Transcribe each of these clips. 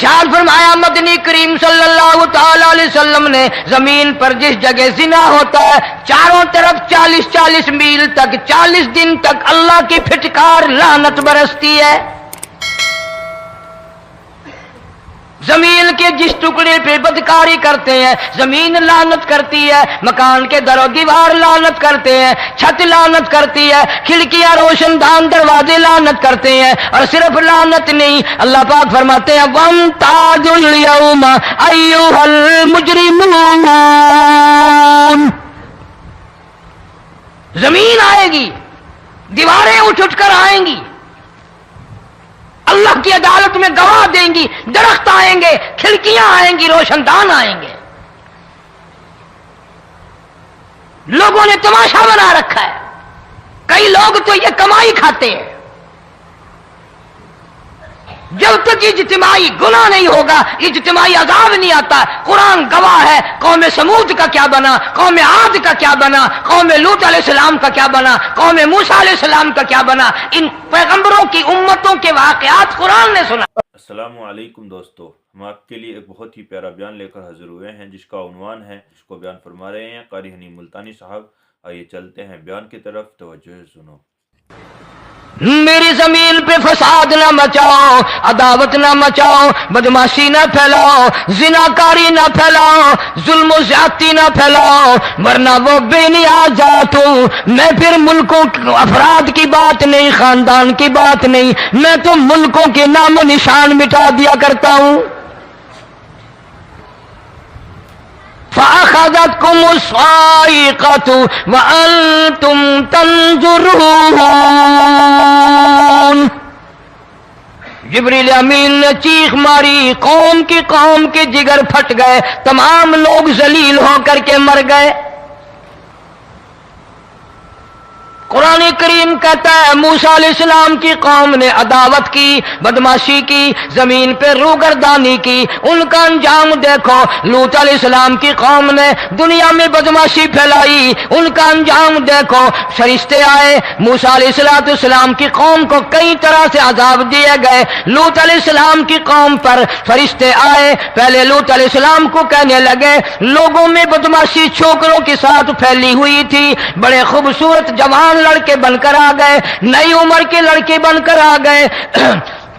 ارشاد فرمایا مدنی کریم صلی اللہ تعالی علیہ وسلم نے زمین پر جس جگہ زنا ہوتا ہے چاروں طرف 40 میل تک 40 دن تک اللہ کی پھٹکار لعنت برستی ہے. زمین کے جس ٹکڑے پہ بدکاری کرتے ہیں زمین لعنت کرتی ہے، مکان کے در و دیوار لعنت کرتے ہیں، چھت لعنت کرتی ہے، کھڑکیاں روشن دان دروازے لعنت کرتے ہیں. اور صرف لعنت نہیں، اللہ پاک فرماتے ہیں وَامْتَازُوا الْيَوْمَ أَيُّهَا الْمُجْرِمُونَ. زمین آئے گی، دیواریں اٹھ کر آئیں گی، اللہ کی عدالت میں گواہ دیں گی، درخت آئیں گے، کھڑکیاں آئیں گی، روشن دان آئیں گے. لوگوں نے تماشا بنا رکھا ہے. کئی لوگ تو یہ کمائی کھاتے ہیں. جب تک اجتماعی گناہ نہیں ہوگا اجتماعی عذاب نہیں آتا. قرآن گواہ ہے، قوم سمود کا کیا بنا، قوم عاد کا کیا بنا، قوم لوط علیہ السلام کا کیا بنا، قوم موسیٰ علیہ السلام کا کیا بنا. ان پیغمبروں کی امتوں کے واقعات قرآن نے سنا. السلام علیکم دوستو، ہم آپ کے لیے ایک بہت ہی پیارا بیان لے کر حاضر ہوئے ہیں جس کا عنوان ہے، جس کو بیان فرما رہے ہیں قاری حنین ملتانی صاحب. آئیے چلتے ہیں بیان کی طرف، توجہ سنو. میری زمین پہ فساد نہ مچاؤ، عداوت نہ مچاؤ، بدماشی نہ پھیلاؤ، زناکاری نہ پھیلاؤ، ظلم و زیادتی نہ پھیلاؤ، ورنہ وہ بے نیازات ہوں. میں پھر ملکوں افراد کی بات نہیں، خاندان کی بات نہیں، میں تو ملکوں کے نام و نشان مٹا دیا کرتا ہوں. فَأَخَذَتْكُمُ الصَّاعِقَةُ وَأَنْتُمْ تَنْظُرُونَ. جبریل امین نے چیخ ماری، قوم کے جگر پھٹ گئے، تمام لوگ ذلیل ہو کر کے مر گئے. قرآن کریم کہتا ہے موسیٰ علیہ السلام کی قوم نے عداوت کی، بدماشی کی، زمین پہ روگردانی کی. ان کا انجام دیکھو. لوط علیہ السلام کی قوم نے دنیا میں بدماشی پھیلائی، ان کا انجام دیکھو. فرشتے آئے، موسیٰ علیہ السلام کی قوم کو کئی طرح سے عذاب دیے گئے. لوط علیہ السلام کی قوم پر فرشتے آئے، پہلے لوط علیہ السلام کو کہنے لگے لوگوں میں بدماشی چھوکروں کے ساتھ پھیلی ہوئی تھی، بڑے خوبصورت جوان لڑکے بن کر آ گئے، نئی عمر کے لڑکے بن کر آ گئے.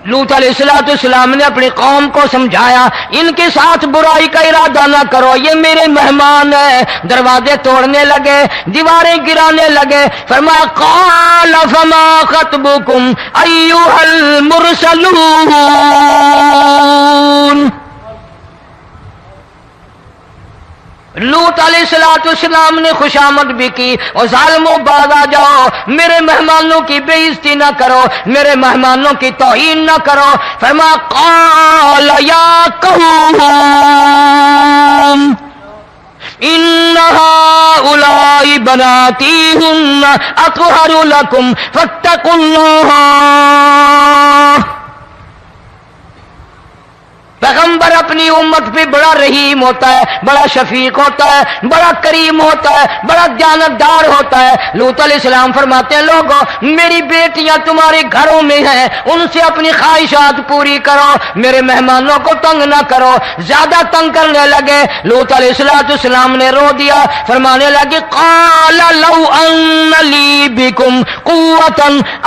لوط علیہ السلام نے اپنی قوم کو سمجھایا ان کے ساتھ برائی کا ارادہ نہ کرو، یہ میرے مہمان ہیں. دروازے توڑنے لگے، دیواریں گرانے لگے. فرمایا قال فما خطبكم ايها المرسلون. لوط علیہ السلام نے خوشامد بھی کی، اور ظالموں باز آ جاؤ، میرے مہمانوں کی بے عزتی نہ کرو، میرے مہمانوں کی توہین نہ کرو. فرمایا قال یا قوم ان هؤلاء بناتی هن اطہر لکم فاتقوا اللہ. پیغمبر اپنی امت پہ بڑا رحیم ہوتا ہے، بڑا شفیق ہوتا ہے، بڑا کریم ہوتا ہے، بڑا دیانتدار ہوتا ہے. لوط علیہ السلام فرماتے ہیں لوگوں میری بیٹیاں تمہارے گھروں میں ہیں، ان سے اپنی خواہشات پوری کرو، میرے مہمانوں کو تنگ نہ کرو. زیادہ تنگ کرنے لگے. لوط علیہ السلام نے رو دیا، فرمانے لگے قال لو ان لی بکم قوة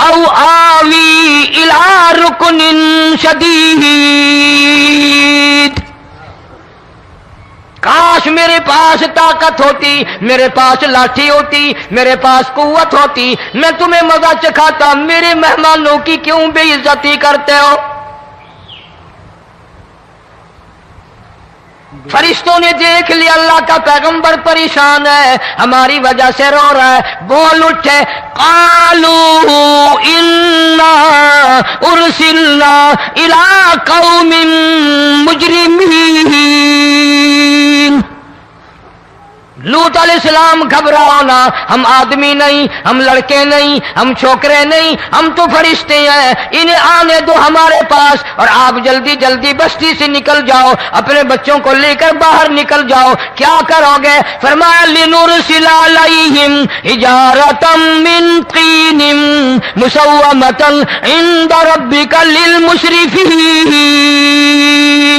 او آوی الى رکن شدید. کاش میرے پاس طاقت ہوتی، میرے پاس لاٹھی ہوتی، میرے پاس قوت ہوتی، میں تمہیں مزہ چکھاتا. میرے مہمانوں کی کیوں بے عزتی کرتے ہو؟ فرشتوں نے دیکھ لیا اللہ کا پیغمبر پریشان ہے، ہماری وجہ سے رو رہا ہے. بول اٹھے قالوا انا ارسلنا الى قوم مجرمین. لوط علیہ السلام گھبراؤ نہ، ہم آدمی نہیں، ہم لڑکے نہیں، ہم چھوکرے نہیں، ہم تو فرشتے ہیں. انہیں آنے دو ہمارے پاس، اور آپ جلدی جلدی بستی سے نکل جاؤ، اپنے بچوں کو لے کر باہر نکل جاؤ. کیا کرو گے؟ فرمایا لنرسل علیہم حجارۃ من طین مسومۃ عند ربک للمسرفین.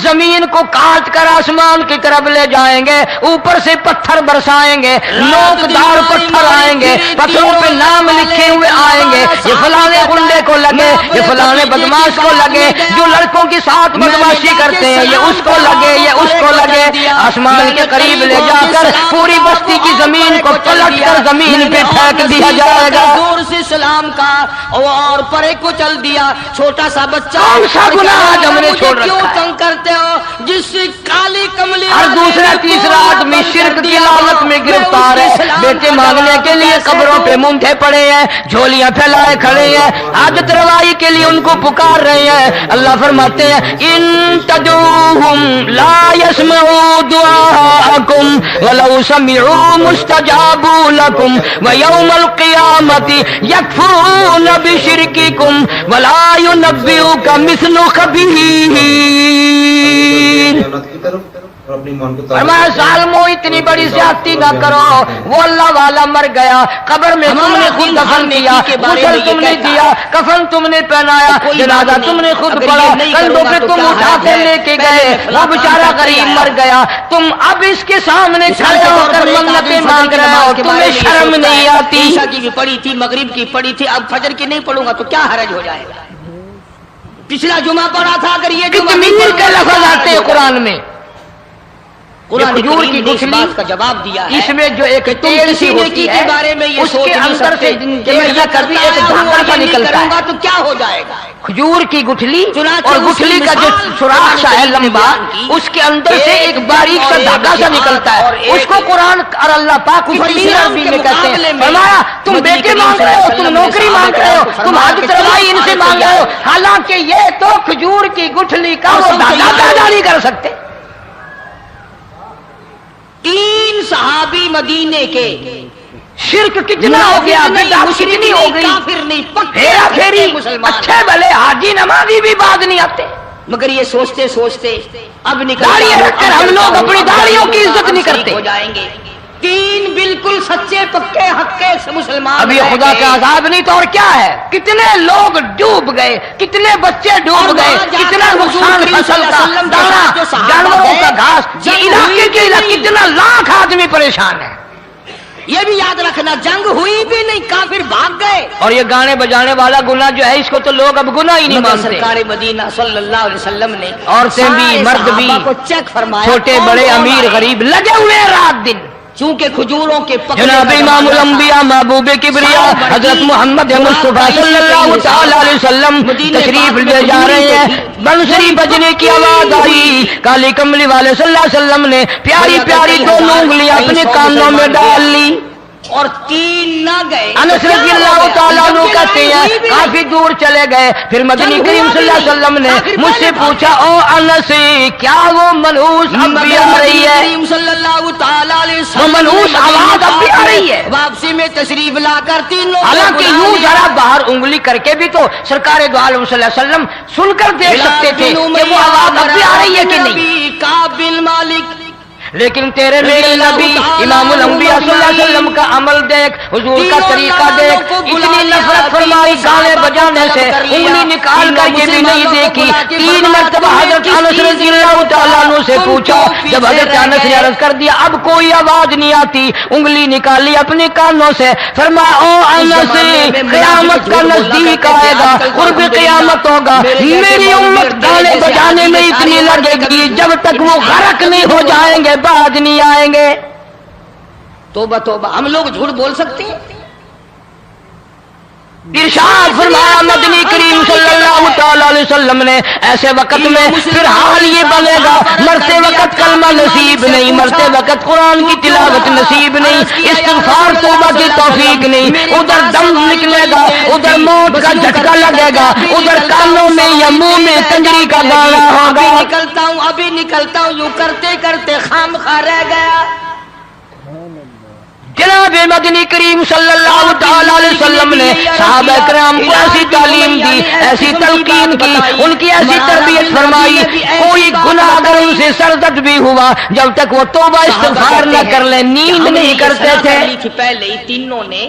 زمین کو کاٹ کر آسمان کی طرف لے جائیں گے، اوپر سے پتھر برسائیں گے، نوکدار پتھر آئیں گے، پتھروں پہ نام لکھے ہوئے آئیں گے، یہ فلانے گنڈے کو لگے، یہ فلانے بدماش کو لگے، جو لڑکوں کے ساتھ بدماشی کرتے ہیں یہ اس کو لگے، یہ اس کو لگے۔ آسمان کے قریب لے جا کر پوری بستی کی زمین کو پلٹ کر زمین پہ پھینک دیا جائے گا۔ دور سے سلام کا اور پرے کو چل دیا، چھوٹا سا بچہ کون سا گناہ آج ہم نے چھوڑ کیوں رکھا ہے؟ تنگ کرتے ہو؟ جس کالی کملی اور دوسرا تیسرا آدمی شرک کی لعنت میں گرفتار ہے، بیٹے مانگنے کے لیے قبروں پہ مونڈے پڑے ہیں، جھولیاں پھیلائے کھڑے ہیں، حاجت روائی کے لیے ان کو پکار رہے ہیں۔ اللہ فرماتے ہیں ان تدعوہم لا يسمعوا دعاءکم ولو سمعوا مستجابوا لکم ویوم القیامت یکفرون بشرککم ولا ينبئک مثل خبیر۔ فرمایا ظالمو اتنی بڑی زیادتی نہ کرو، وہ اللہ والا مر گیا، قبر میں تم نے خود دفن کیا، غسل تم نے دیا، کفن تم نے پہنایا، جنازہ تم نے خود پڑھا، کندھوں پہ تم اٹھا کے لے کے گئے، وہ بیچارہ غریب مر گیا، تم اب اس کے سامنے کھڑے ہو کر منتیں مانگ رہے ہو، تمہیں شرم نہیں آتی؟ عشاء کی بھی پڑھی تھی، مغرب کی پڑھی تھی، اب فجر کی نہیں پڑھوں گا تو کیا حرج ہو جائے گا؟ پچھلا جمعہ پڑھا تھا، اگر یہ جمعہ کتنے کے لفظ آتے ہیں قرآن میں؟ قرآن کھجور کی کریم نے اس گٹھلی بات کا جواب دیا ہے، اس میں جو ایک تیل سی ہوتی ہے اس کے اندر سے جمع کرتی ایک دھاگا سا نکلتا ہے، تو کیا ہو جائے گا؟ کھجور کی گٹھلی چنانچہ اور گٹھلی کا جو سوراخ سا ہے لمبا، اس کے اندر سے ایک باریک سا دھاگا سا نکلتا ہے، اس کو قرآن اور اللہ پاک فصیح عربی میں کہتے ہیں۔ فرمایا تم بیٹے مانگ رہے ہو، تم نوکری مانگ رہے ہو، تم حاجت روائی ان سے مانگ رہے ہو، حالانکہ یہ تو کھجور کی گٹھلی کا وہ دھاگا پیدا نہیں کر سکتے۔ 3 صحابی مدینے کے شرک کتنا ہو گیا، بدعت کتنی ہو گئی، کافر نہیں، پکے ہیرا پھیری، مسلمان، اچھے بھلے حاجی نمازی بھی بعد نہیں آتے، مگر یہ سوچتے سوچتے اب داڑھی رکھ کر ہم لوگ اپنی داڑھیوں کی عزت نہیں کرتے۔ ہو جائیں گے 3 بالکل سچے پکے حقے سے مسلمان۔ اب یہ خدا کا عذاب نہیں تو اور کیا ہے؟ کتنے لوگ ڈوب گئے، کتنے بچے ڈوب گئے، کتنا نقصان فصل کا، دانا، جانوروں کا گھاس، یہ علاقے کے علاقے کتنا لاکھ آدمی پریشان ہے۔ یہ بھی یاد رکھنا جنگ ہوئی بھی نہیں، کافر بھاگ گئے، اور یہ گانے بجانے والا گناہ جو ہے اس کو تو لوگ اب گناہ ہی نہیں مگر مانتے۔ سرکار مدینہ صلی اللہ علیہ وسلم نے عورتیں بھی، سارے مرد بھی، صحابہ کو چیک فرمایا، چھوٹے کون بڑے، کون امیر آئے؟ غریب لگے ہوئے ہیں رات دن۔ چونکہ کھجوروں کے پکنے جناب کا امام زمانہ تھا، الانبیاء محبوب کبریا حضرت محمد مصطفیٰ صلی اللہ تعالی علیہ وسلم تشریف لے جا رہے ہیں، بنسری بجنے کی آواز آئی، کالی کملی والے صلی اللہ علیہ وسلم نے پیاری پیاری 2 انگلیاں اپنے کانوں میں ڈال لی، اور 3 نہ گئے۔ انس رضی اللہ تعالیٰ عنہ کہتے ہیں کافی دور چلے گئے، پھر مدنی کریم صلی اللہ علیہ وسلم نے مجھ سے پوچھا او انس کیا وہ منحوس اب بھی آ رہی ہے؟ کریم صلی اللہ تعالی علیہ وسلم وہ منحوس آواز اب بھی آ رہی ہے؟ واپسی میں تشریف لا کر 3 لوگ، حالانکہ یوں ذرا باہر انگلی کر کے بھی تو سرکار دو عالم صلی اللہ علیہ وسلم سن کر دیکھ سکتے تھے کہ وہ آواز اب بھی آ رہی ہے کہ نہیں، قابل مالک، لیکن تیرے میرے نبی امام الانبیاء صلی اللہ علیہ وسلم کا عمل دیکھ، حضور کا طریقہ دیکھ، اتنی نفرت فرمائی گانے بجانے سے، انگلی نکال کر یہ بھی نہیں دیکھی۔ 3 مرتبہ حضرت انس رضی اللہ تعالیٰ عنہ سے پوچھا، جب حضرت انس نے عرض کر دیا اب کوئی آواز نہیں آتی، انگلی نکالی اپنے کانوں سے، فرمایا او انس قیامت کا نزدیک آئے گا، قرب قیامت ہوگا، میری امت گانے بجانے میں اتنی لگے گی جب تک وہ غرق نہیں ہو جائیں گے بعد نہیں آئیں گے۔ توبہ توبہ، ہم لوگ جھوٹ بول سکتے ہیں؟ ارشاد فرمایا مدنی کریم صلی اللہ تعالی علیہ وسلم نے ایسے وقت میں پھر حال یہ بنے گا، مرتے وقت کلمہ نصیب نہیں، مرتے وقت قرآن کی تلاوت نصیب نہیں، استغفار توبہ کی توفیق نہیں، ادھر دم نکلے گا، ادھر موت کا جھٹکا لگے گا، ادھر کانوں میں یا منہ میں کنجری کا گانا ہوگا۔ ابھی نکلتا ہوں یوں کرتے کرتے خام خواہ رہ گیا۔ جناب مدنی کریم صلی اللہ تعالی علیہ وسلم نے صحابہ کرام کو ایسی تعلیم دی، ایسی تلقین کی، ان کی ایسی تربیت فرمائی، کوئی گناہ اگر ان سے سرزد بھی ہوا جب تک وہ توبہ استغفار نہ کر لیں نیند نہیں کرتے تھے۔ پہلے ہی تینوں نے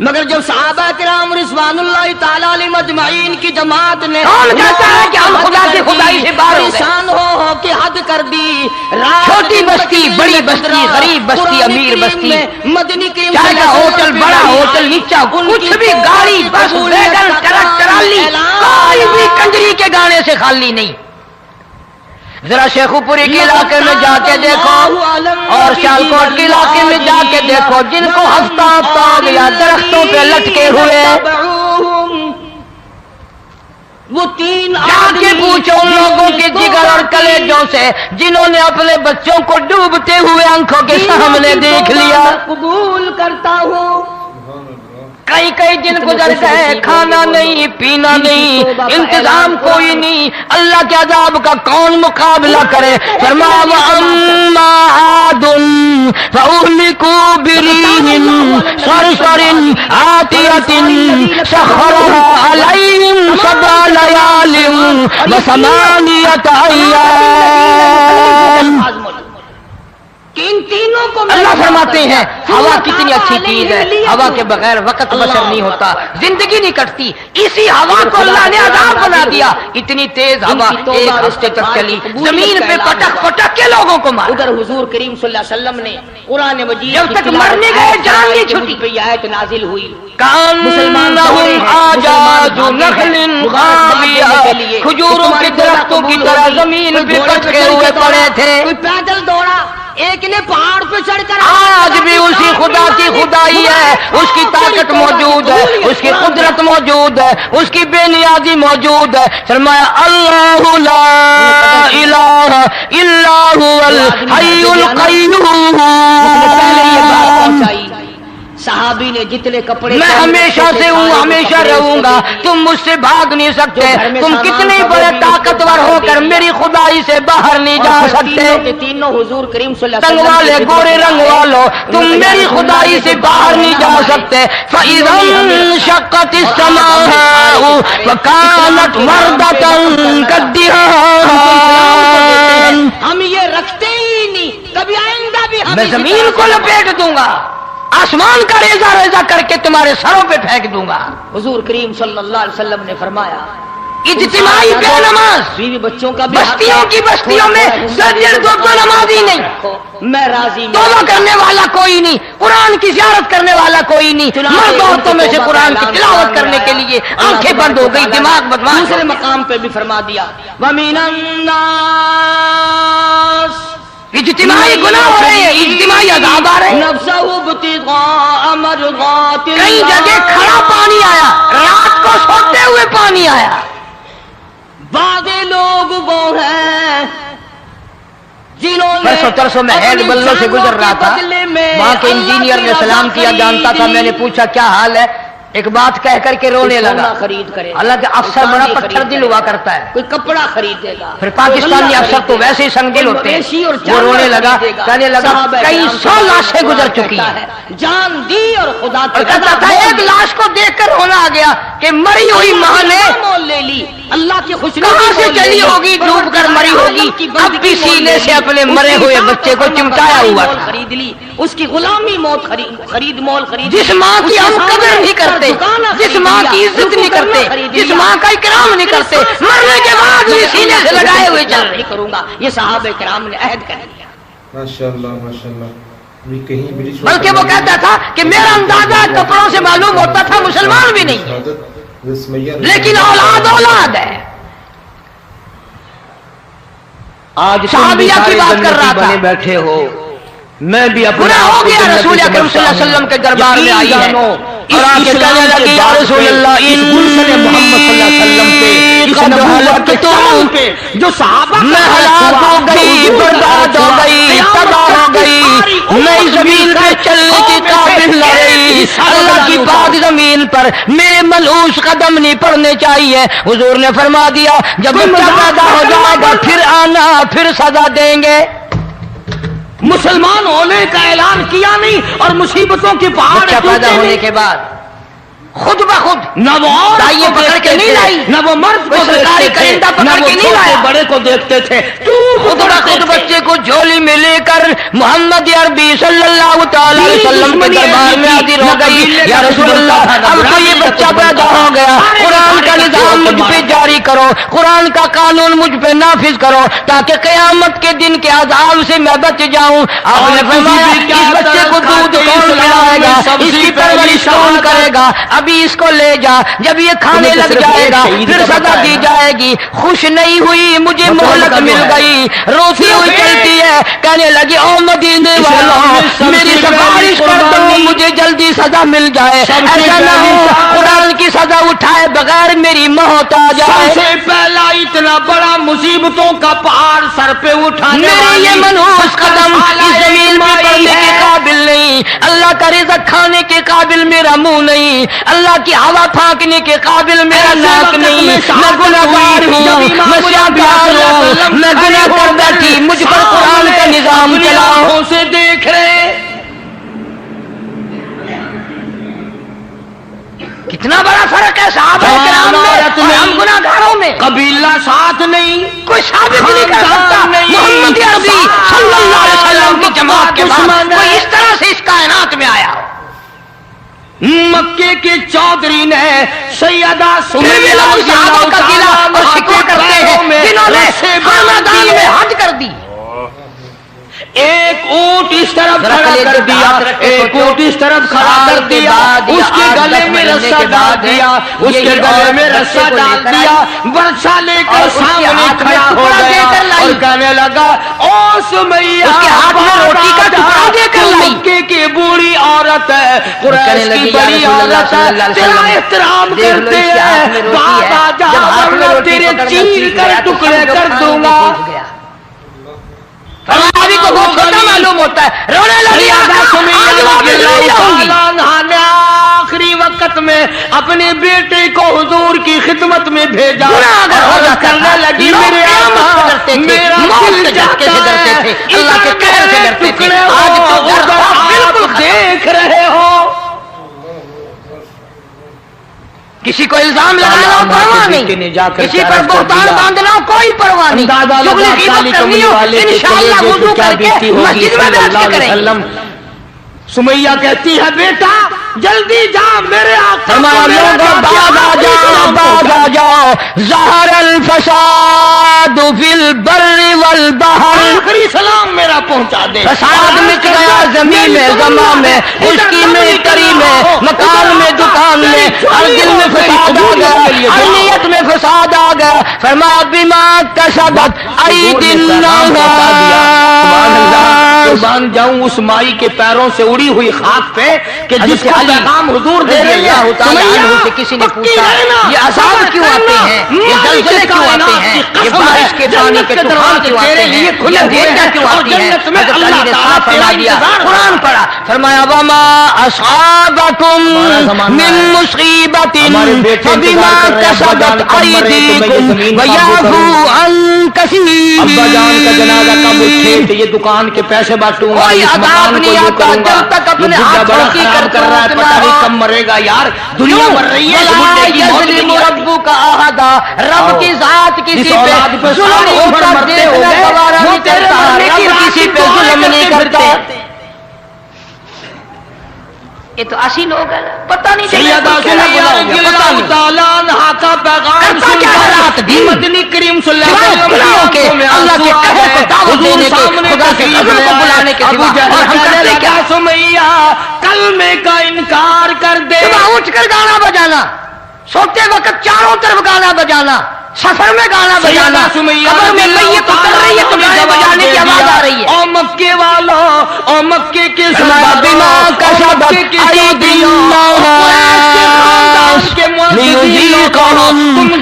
مگر جب صحابہ کرام رضوان اللہ تعالی علیہم اجمعین کی جماعت نے کون کہتا ہے کہ ہم خدا کی خدائی سے باہر ہو گئے؟ پریشان ہو کے حد کر دی، چھوٹی بستی، بڑی بستی، غریب بستی، امیر بستی، مدنی کریم چاہے کا ہوٹل، بڑا ہوٹل، نیچا کچھ بھی، گاڑی، بس، ویگن، ٹرک، ٹرالی، کوئی بھی کنجری کے گانے سے خالی نہیں۔ ذرا شیخو پوری کے علاقے میں جا کے دیکھو اور سیالکوٹ کے علاقے میں جا کے دیکھو، جن کو ہفتہ تاغ یا درختوں پہ لٹکے ہوئے، وہ تین جا کے پوچھو ان لوگوں کے جگر اور کلیجوں سے جنہوں نے اپنے بچوں کو ڈوبتے ہوئے آنکھوں کے سامنے دیکھ لیا۔ قبول کرتا ہوں، کئی کئی دن گزر گئے، کھانا نہیں، پینا نہیں، انتظام کوئی نہیں، اللہ کے عذاب کا کون مقابلہ کرے؟ فرمایا وَأَمَّا عَادٌ فَأُهْلِكُوا بِرِيحٍ صَرْصَرٍ عَاتِيَةٍ سَخَّرَهَا عَلَيْهِمْ 7 لَيَالٍ وَثَمَانِيَةَ أَيَّامٍ۔ کہ ان تینوں کو اللہ فرماتے ہیں ہوا کتنی اچھی چیز ہے، ہوا کے بغیر وقت بسر نہیں ہوتا، زندگی نہیں کٹتی، اسی ہوا کو اللہ نے عذاب بنا دیا۔ اتنی تیز ہوا ایک ہفتے تک چلی، زمین پہ پٹک پٹک کے لوگوں کو مارا۔ ادھر حضور کریم صلی اللہ علیہ وسلم نے قرآن مجید جب تک مرنے گئے جان نہیں چھٹی، پہ یہ آیت نازل ہوئی، کأنہم اعجاز نخل خاویہ، کھجوروں کے درختوں کی طرح زمین پہ پٹکے ہوئے پڑے تھے۔ کوئی پیدل دوڑا، ایک نے پہاڑ پہ چڑھ کر آج بھی اسی خدا کی خدائی ہے، اس کی طاقت موجود ہے، اس کی قدرت موجود ہے، اس کی بے نیازی موجود ہے۔ فرمایا اللہ لا الہ الا هو الحی القیوم۔ پہلے یہ بات پہنچائی، صحابی نے جتنے کپڑے میں ہمیشہ سے ہوں، ہمیشہ رہوں گا، تم مجھ سے بھاگ نہیں سکتے، تم کتنے بڑے طاقتور ہو کر میری خدائی سے باہر نہیں جا سکتے۔ تینوں حضور کریم صلی اللہ رنگ علیہ والے، وسلم گورے رنگ والوں، تم میری خدائی سے باہر نہیں جا سکتے۔ فَإِذَا انشَقَّتِ السَّمَاءُ فَكَانَتْ وَرْدَةً كَالدِّهَانِ۔ ہم یہ رکھتے ہی نہیں، کبھی آئندہ بھی ہم میں زمین کو لپیٹ دوں گا، آسمان کا ریزہ ریزہ کر کے تمہارے سروں پہ پھینک دوں گا۔ حضور کریم صلی اللہ علیہ وسلم نے فرمایا اجتماعی بے نماز، بیوی بچوں کا بھی بستیوں کی بستیوں میں درجن دو نمازی نہیں، میں راضی توبہ کرنے والا کوئی نہیں، قرآن کی زیارت کرنے والا کوئی نہیں، مرد عورتوں میں سے قرآن کی تلاوت کرنے کے لیے آنکھیں بند ہو گئی، دماغ بدماش۔ دوسرے مقام پہ بھی فرما دیا وَمِنَ النَّاسِ، اجتماعی گناہ ہو رہے ہیں، اجتماعی عذاب آ رہے ہیں۔ نَفْسَهُ ابْتِغَاءَ مَرْضَاتِ اللَّهِ، کئی جگہ کھڑا پانی آیا، رات کو سوتے ہوئے پانی آیا۔ بعض لوگ وہ ہیں جنہوں نے پرسوں ترسوں میں ہینڈ بلوں سے گزر رہا تھا، وہاں کے انجینئر نے سلام کیا، جانتا تھا، میں نے پوچھا کیا حال ہے، ایک بات کہہ کر کے رونے لگا۔ خرید کرے، حالانکہ افسر بڑا پتھر دل ہوا کرتا ہے، کوئی کپڑا خریدے گا، پھر پاکستانی افسر تو ویسے ہی سنگ دل ہوتے ہیں۔ وہ رونے لگا، کہنے لگا کئی 100 لاشیں گزر چکی ہیں، جان دی اور خدا اور کہتا تھا ایک لاش کو دیکھ کر رونا آ گیا کہ مری ہوئی ماں نے مول لے لی، اللہ کی خوشی کہاں سے چلی ہوگی، ڈوب کر مری ہوگی، اب بھی سینے سے اپنے مرے ہوئے بچے کو چمٹایا ہوا تھا۔ خرید لی، اس کی غلامی موت خرید مول خرید، جس ماں کی ہم قدر نہیں کرتے، جس ماں کی عزت نہیں کرتے، جس ماں کا اکرام نہیں کرتے، مرنے کے بعد بھی سینے سے لگائے ہوئے چل رہے۔ نہیں کروں گا، یہ صحابہ کرام نے عہد کر لیا۔ ماشاءاللہ ماشاءاللہ، کہیں برٹش بلکہ وہ کہتا تھا کہ میرا اندازہ کپڑوں سے معلوم ہوتا تھا مسلمان بھی نہیں ہے، لیکن اولاد اولاد ہے۔ آج صحابیہ کی بات کر رہا تھا، بیٹھے ہو، میں بھی اپنا گناہ ہو گیا، رسول اکرم صلی اللہ علیہ وسلم کے دربار میں آئی ہے اور آ کے کہنے لگی یا رسول اللہ، اس گلشن محمد صلی اللہ علیہ وسلم پہ، اس نبوت کے چمن پہ جو صحابہ میں ہلاک ہو گئی، برباد ہو گئی، تباہ ہو گئی، نئی زمین پہ چلنے کی قابل نہ رہی، اللہ کی پاک زمین پر میرے ملعوس قدم نہیں پڑنے چاہیے۔ حضور نے فرما دیا جب بچہ پیدا ہو جائے گا پھر آنا، پھر سزا دیں گے۔ مسلمان ہونے کا اعلان کیا نہیں اور مصیبتوں کے پہاڑ بچہ پیدا ہونے کے بعد خود بخود نہ وہ عورت دائیں کو پکڑ کے دیکھتے نہیں تھے، لائی، نہ وہ مرد کو سرکاری دیکھتے تھے، کرندہ نہ پکڑ وہ کے نہیں چھوٹے لایا، بڑے کو دیکھتے تھے، خود بچے کو جھولی میں لے کر محمد عربی صلی اللہ تعالی علیہ وسلم کے دربار میں حاضر ہو گئی، یا رسول اللہ اب تو یہ بچہ پیدا ہو گیا، قرآن کا نظام مجھ پہ جاری کرو، قرآن کا قانون مجھ پہ نافذ کرو تاکہ قیامت کے دن کے عذاب سے میں بچ جاؤں۔ آپ نے فرمایا اس بچے کو دودھ کون پلائے گا، اس کی پرورش کون کرے گا، ابھی اس کو لے جا، جب یہ کھانے لگ جائے گا پھر سزا دی جائے گی۔ خوش نہیں ہوئی، مجھے مہلت مل گئی، روتی ہوئی چلتی ہے، کہنے لگی او مدینے والوں میری سفارش کر دو، مجھے جلدی سزا مل جائے، ایسا نہ ہو قرآن کی سزا اٹھائے بغیر میری موت آ جائے۔ سب سے پہلا اتنا بڑا مصیبتوں کا پہاڑ سر پہ اٹھانے میرے یہ منحوس قدم اس زمین میں پڑنے کے قابل نہیں، اللہ کا رزق کھانے کے قابل میرا منہ نہیں، اللہ کی ہوا پھانکنے کے قابل میرا ناک نہیں، میں گنہگار ہوں، میں سیاہکار ہوں، میں گناہ کر بیٹھی، مجھ پر قرآن کا نظام چلاؤ۔ سے دیکھ رہے کتنا بڑا فرق ہے صحابہ کرام میں اور ہم گناہگاروں میں، قبیلہ ساتھ نہیں، کوئی ثابت نہیں کر سکتا محمد عربی صلی اللہ علیہ وسلم کی جماعت کے بعد کوئی اس طرح سے اس کائنات میں آیا ہو۔ مکے کے چودھری نے سیدہ پھر بھی لوگ صحابہ کا گلہ اور شکوہ کرتے ہیں جنہوں نے خاندان میں حج کر دی، ایک اونٹ اس طرف کھڑا کر دیا، ایک اونٹ اس طرف کھڑا کر دیا، اس کے گلے میں رسا ڈال دیا، اس کے گلے میں رسا ڈال دیا، برچہ لے کر سامنے کھڑا ہو گیا اور کہنے لگا او سمیہ، اس کے ہاتھ میں روٹی کا ٹکڑا دے کر لائی۔ مکے کی بوڑھی عورت ہے، قریش کی بڑی عورت ہے، تیرا احترام کرتے ہیں، بابا جا ورنہ تیرے چیر کر ٹکڑے کر دوں گا۔ فرمایا کو بہت چھوٹا معلوم ہوتا ہے، رونے لگی آخری وقت میں اپنے بیٹے کو حضور کی خدمت میں بھیجا، کرنے لگی میرے آقا میرا دل جھٹکے سے ڈرتے تھے، اللہ کے قہر سے ڈرتے تھے، آج تو آپ دیکھ رہے ہو کسی کو الزام لگانا ہو پرواہ نہیں، کسی پر بہتان باندھنا ہو کوئی پرواہ نہیں، چغلی غیبت کرنی ہو انشاءاللہ وضو کر کے مسجد میں بیٹھ کے کریں گے۔ سمیہ کہتی ہے بیٹا جلدی جا میرے آقا تمام لوگوں باز آ جاؤ، باز آ جاؤ، ظہر الفساد فی البر والبحر، آخری سلام میرا پہنچا دے، فساد مچ گیا زمین میں، زمان میں، خشکی میں، تری میں، مکان میں، دکان میں، ہر دل میں فساد آ گیا، ہر نیت میں فساد آ گیا۔ فرمایا بما کسبت ایدی الناس، قربان جاؤں اس مائی کے پیروں سے اڑی ہوئی خاک پہ کہ جس کا پیغام حضور دے دیا، سے کسی نے پوچھا یہ عذاب کیوں آتے ہیں، یہ زلزلے کیوں آتے ہیں، یہ بارش کے پانی کے طوفان کیوں آتے ہیں، یہ اندھیریاں کیوں آتی ہیں؟ حضرت علی نے صاف فرما دیا، قرآن پڑھا، فرمایا وما اصابکم من مصیبت فبما کسبت ایدیکم ویعفو عن کثیر۔ ابا جان کا جنازہ کب اٹھے، یہ دکان کے پیسے بانٹوں گا، کوئی اس عذاب مکان کو نہیں یہ آتا کروں گا، جب تک اپنے یہ بڑا ہاتھوں کی خراب کر رہا ہے، کرتوت پتہ نہ نہیں ہو۔ کب مرے گا یار، دنیا مر رہی ہے، بڈھے کی موت یظلم نہیں آتی۔ ربک احدا، رب کی ذات کسی جس اولاد پہ پہ ظلم ساری عمر ہوتا مرتے ہو دیکھنا گئے، گوارا وہ نہیں تیرے کرتا، مرنے کی رب رات کسی کی پہ دعائیں ظلم نہیں کرتے کرتا۔ پھرتے۔ یہ تو ایسی لوگ ہیں پتہ نہیں سیدہ سمیہ رضی اللہ تعالیٰ عنہا کا پیغام کرتا کیا ہے رات دن؟ مدنی کریم صلی اللہ سوائے علیہ خداؤں کے، اللہ کے قہر کو دعوت دینے کے، خدا کے قدر کو بلانے کے سوا، اور ہم کرتے کیا؟ سمیہ کلمے کا انکار کر دے، صبح اٹھ کر گانا بجانا، سوتے وقت چاروں طرف گانا بجانا، سفر میں گانا بجانا، قبر میں میت اتر رہی ہے تو گانے بجانے کی آواز آ رہی ہے۔ او مکے والوں، او مکے کے بما کسبت ایدی الناس لیذیقہم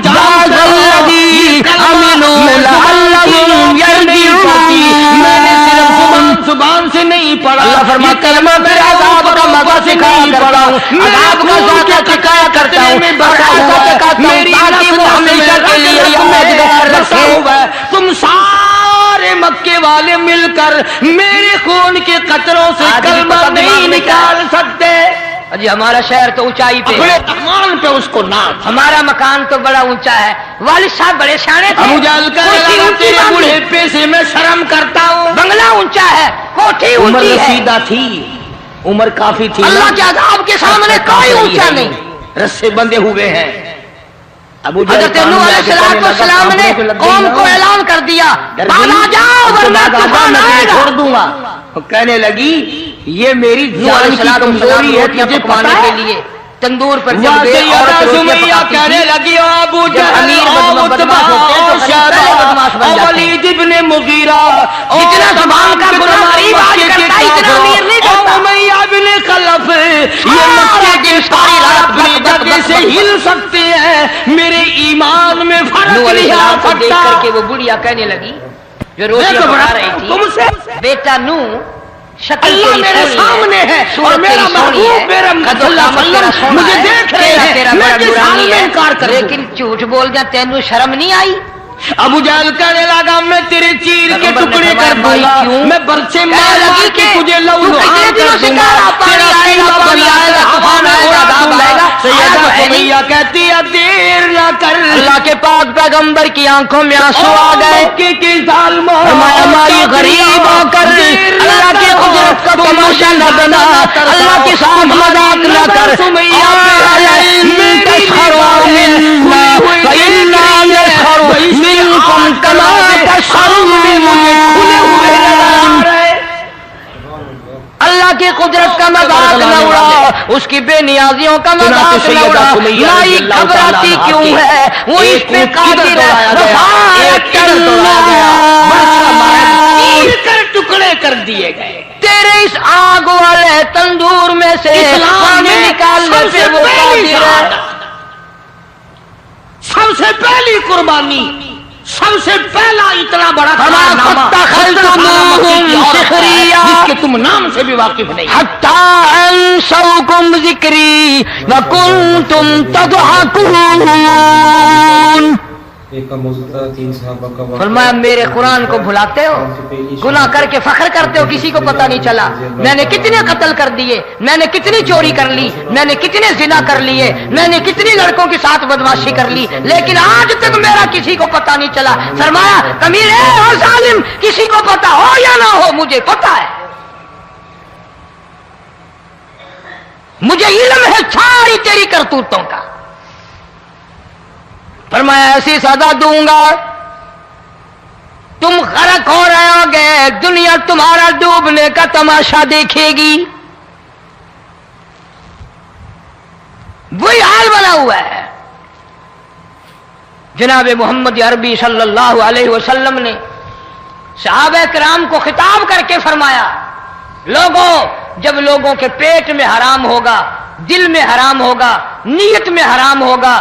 بعض الذی عملوا لعلہم یرجعون۔ میں نے صرف زبان سے نہیں پڑھا، اللہ فرماتا ہے میں پھر عذاب کا مزہ سکھایا کرتا ہوں، عذاب کا ذائقہ چکھایا کرتا ہوں، اور ایسا چکھاتا ہوں تاکہ وہ ہمیشہ کے لیے یادگار رکھے۔ تم سارے مکے والے مل کر میرے خون کے قطروں سے کلمہ نہیں نکال سکتے۔ جی ہمارا شہر تو اونچائی پہ اپنے ہے، مکان پہ اس کو ناز، ہمارا مکان تو بڑا اونچا ہے، والد صاحب بڑے سیانے تھے، ابو جہل کہنے کوٹھی لگا اونچی تیرے باندھی، بوڑھے پیسے میں شرم کرتا ہوں. بنگلہ اونچا ہے، کوٹھی عمر اونچی ہے، رسیدہ تھی، عمر کافی تھی، اللہ کے عذاب کے سامنے کوئی اونچا نہیں. رسے بندے ہوئے ہیں. ابو جہل حضرت نوح علیہ السلام نے قوم کو اعلان کر دیا باز آ جاؤ ورنہ طوفان آئے گا. چھوڑ دوں گا. تو کہنے لگی یہ میری جان کی کمزوری ہے، تجھے پکانے پتا کے ہے؟ لیے تندور پر جب وہاں بے سے عورت روٹیاں سمیہ پکاتی کہنے تھی، لگی ابو جب جہل امیر اور بدماش ہوتے ہیں تو پہلے بدماش بن جاتے ہیں. ولید ابن مغیرہ جتنا زبان کا گناہ غریب آج کرتا ہے اتنا امیر نہیں کرتا. امیہ ابن خلف یہ مکے کے ساری رات اپنی بک بک جگہ بک سے بک ہل سکتے ہیں، میرے ایمان میں فرق نوح علیہ نہیں آ السلام کو دیکھ سکتا. کر کے وہ بڑھیا کہنے لگی جو روٹیاں دیکھو پکا بڑا رہی تم سے تھی، بیٹا نوح شکل اللہ تیری میرے سونی سامنے ہے صورت اور میرا تیری سونی محبوب ہے، میرا قد و صلی اللہ قامت علیہ تیرا وسلم سونا مجھے ہے، دیکھ رہے چہرہ ہیں، تیرا میں بڑا کس حال نورانی میں ہے، انکار کر دوں؟ لیکن جھوٹ بول جا تینوں شرم نہیں آئی. ابو جہل کہنے لگا میں تیرے چیر کے پیغمبر نے ٹکڑے کر فرمایا دوں بھائی گا، کیوں؟ میں برچے کہنے مار لگی مار کے کہ تجھے لو تو لہان کتنے کر دنوں سے دوں کہہ گا، رہا پانی تیرا آئے گا، قلعہ پانی بنا آئے گا، کر ہوا طوفان میں آئے گا، اڑا عذاب دوں آئے گا. گا. سیدہ آیا تو ہے نہیں. سمیہ کہتی ہے دیر نہ کر، اللہ کے پاک پیغمبر کی آنکھوں میں آنسو آ گئے. مکے کے ظالموں، فرمایا ہماری غریب ہو کر اللہ کی قدرت کا تماشا نہ بنا، اللہ کے ساتھ مذاق نہ کر. تسخروا منا فإنا نسخر منكم كما تسخرون. اللہ کی قدرت کا مذاق نہ اڑا، اس کی بے نیازیوں کا مذاق نہ اڑا. مائی گھبراتی کیوں ہے، وہ اس پہ قادر ہے. ٹکڑے کر دیے گئے. تیرے اس آگ والے تندور میں سے اسلام پانی میں نکالنے سب پہ سے وہ پہلی قادر ہے. شہادت، سب سے پہلی قربانی، سب سے پہلا اتنا بڑا کارنامہ جس کے تم نام سے بھی واقف نہیں. حتیٰ انسوکم ذکری وکنتم تضحکون. ایک کا موضوع تھا 3 صحابہ کا واقعہ. فرمایا میرے قرآن کو بھلاتے ہو، گناہ کر کے فخر کرتے ہو، کسی کو پتہ نہیں چلا. میں نے کتنے قتل کر دیے، میں نے کتنی چوری کر لی، میں نے کتنے زنا کر لیے، میں نے کتنی لڑکوں کے ساتھ بدماشی کر لی، لیکن آج تک میرا کسی کو پتہ نہیں چلا. فرمایا کمینے اور ظالم، کسی کو پتہ ہو یا نہ ہو مجھے پتہ ہے، مجھے علم ہے ساری تیری کرتوتوں کا. فرمایا ایسی سزا دوں گا تم غرق ہو رہے ہو گے، دنیا تمہارا ڈوبنے کا تماشا دیکھے گی. وہی حال بنا ہوا ہے. جناب محمد عربی صلی اللہ علیہ وسلم نے صحابہ کرام کو خطاب کر کے فرمایا لوگوں، جب لوگوں کے پیٹ میں حرام ہوگا، دل میں حرام ہوگا، نیت میں حرام ہوگا،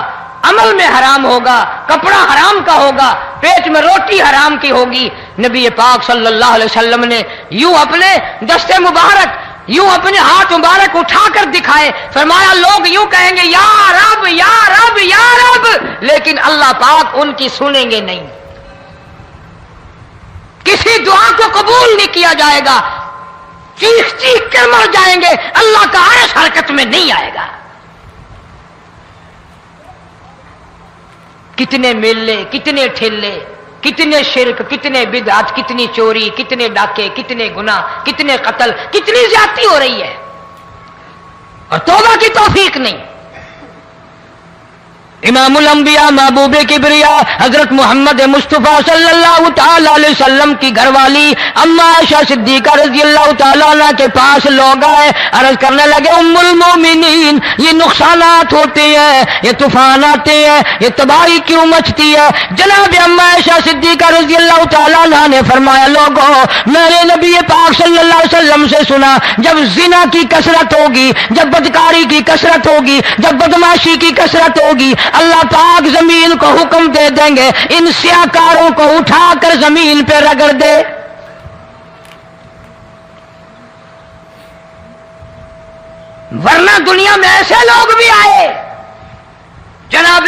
عمل میں حرام ہوگا، کپڑا حرام کا ہوگا، پیٹ میں روٹی حرام کی ہوگی، نبی پاک صلی اللہ علیہ وسلم نے یوں اپنے دست مبارک، یوں اپنے ہاتھ مبارک اٹھا کر دکھائے. فرمایا لوگ یوں کہیں گے یا رب یا رب یا رب، لیکن اللہ پاک ان کی سنیں گے نہیں، کسی دعا کو قبول نہیں کیا جائے گا، چیخ چیخ کر مر جائیں گے، اللہ کا عرش حرکت میں نہیں آئے گا. کتنے میلے، کتنے ٹھیلے، کتنے شرک، کتنے بدعت، کتنی چوری، کتنے ڈاکے، کتنے گناہ، کتنے قتل، کتنی زیادتی ہو رہی ہے اور توبہ کی توفیق نہیں. امام الانبیاء محبوب کبریا حضرت محمد مصطفیٰ صلی اللہ تعالی علیہ وسلم کی گھر والی اما عائشہ صدیقہ رضی اللہ تعالیٰ عنہ کے پاس لوگ آئے، عرض کرنے لگے ام المومنین یہ نقصانات ہوتے ہیں، یہ طوفان آتے ہیں، یہ تباہی کیوں مچتی ہے؟ جناب اما عائشہ صدیقہ رضی اللہ تعالیٰ عنہ نے فرمایا لوگوں، میں نے نبی پاک صلی اللہ علیہ وسلم سے سنا جب زنا کی کثرت ہوگی، جب بدکاری کی کثرت ہوگی، جب بدماشی کی کثرت ہوگی، اللہ پاک زمین کو حکم دے دیں گے ان سیاکاروں کو اٹھا کر زمین پہ رگڑ دے. ورنہ دنیا میں ایسے لوگ بھی آئے، جناب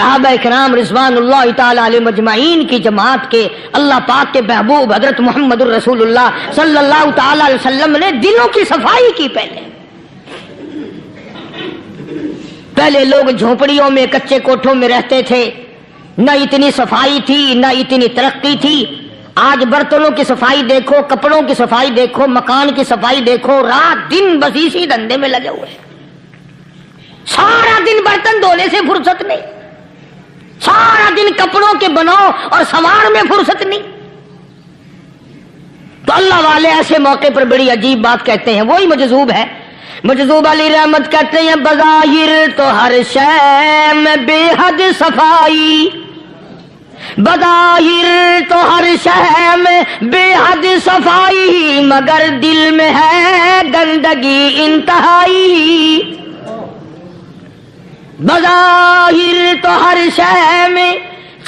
صحابہ کرام رضوان اللہ تعالی علیہم اجمعین کی جماعت کے اللہ پاک کے محبوب حضرت محمد الرسول اللہ صلی اللہ تعالی علیہ وسلم نے دلوں کی صفائی کی. پہلے لوگ جھونپڑیوں میں کچے کوٹھوں میں رہتے تھے, نہ اتنی صفائی تھی نہ اتنی ترقی تھی. آج برتنوں کی صفائی دیکھو, کپڑوں کی صفائی دیکھو, مکان کی صفائی دیکھو, رات دن بس اسی دھندے میں لگے ہوئے. سارا دن برتن دھونے سے فرصت نہیں, سارا دن کپڑوں کے بناؤ اور سنوار میں فرصت نہیں. تو اللہ والے ایسے موقع پر بڑی عجیب بات کہتے ہیں. وہی مجذوب ہے, مجذوب علی رحمت کہتے ہیں بظاہر تو ہر شے میں بے حد صفائی, بظاہر تو ہر شے میں بے حد صفائی, مگر دل میں ہے گندگی انتہائی. بظاہر تو ہر شے میں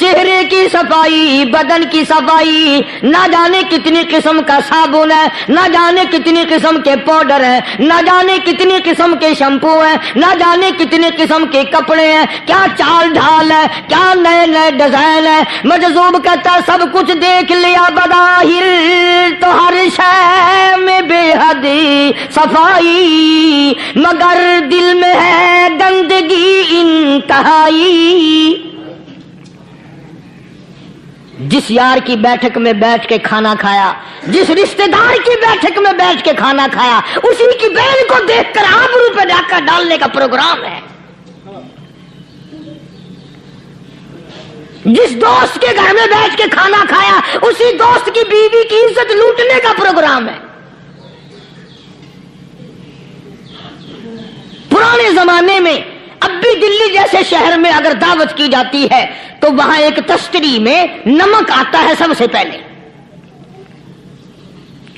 چہرے کی صفائی, بدن کی صفائی, نہ جانے کتنی قسم کا صابن ہے, نہ جانے کتنی قسم کے پاؤڈر ہیں, نہ جانے کتنی قسم کے شیمپو ہیں, نہ جانے کتنی قسم کے کپڑے ہیں, کیا چال ڈھال ہے, کیا نئے نئے ڈیزائن ہے. مجذوب کہتا سب کچھ دیکھ لیا, بظاہر تو ہر شے میں بے حد صفائی, مگر دل میں ہے گندگی انتہائی. جس یار کی بیٹھک میں بیٹھ کے کھانا کھایا, جس رشتہ دار کی بیٹھک میں بیٹھ کے کھانا کھایا, اسی کی بہن کو دیکھ کر آبرو پہ ڈاکہ ڈالنے کا پروگرام ہے. جس دوست کے گھر میں بیٹھ کے کھانا کھایا, اسی دوست کی بیوی کی عزت لوٹنے کا پروگرام ہے. پرانے زمانے میں اب بھی دلی جیسے شہر میں اگر دعوت کی جاتی ہے تو وہاں ایک تستری میں نمک آتا ہے سب سے پہلے.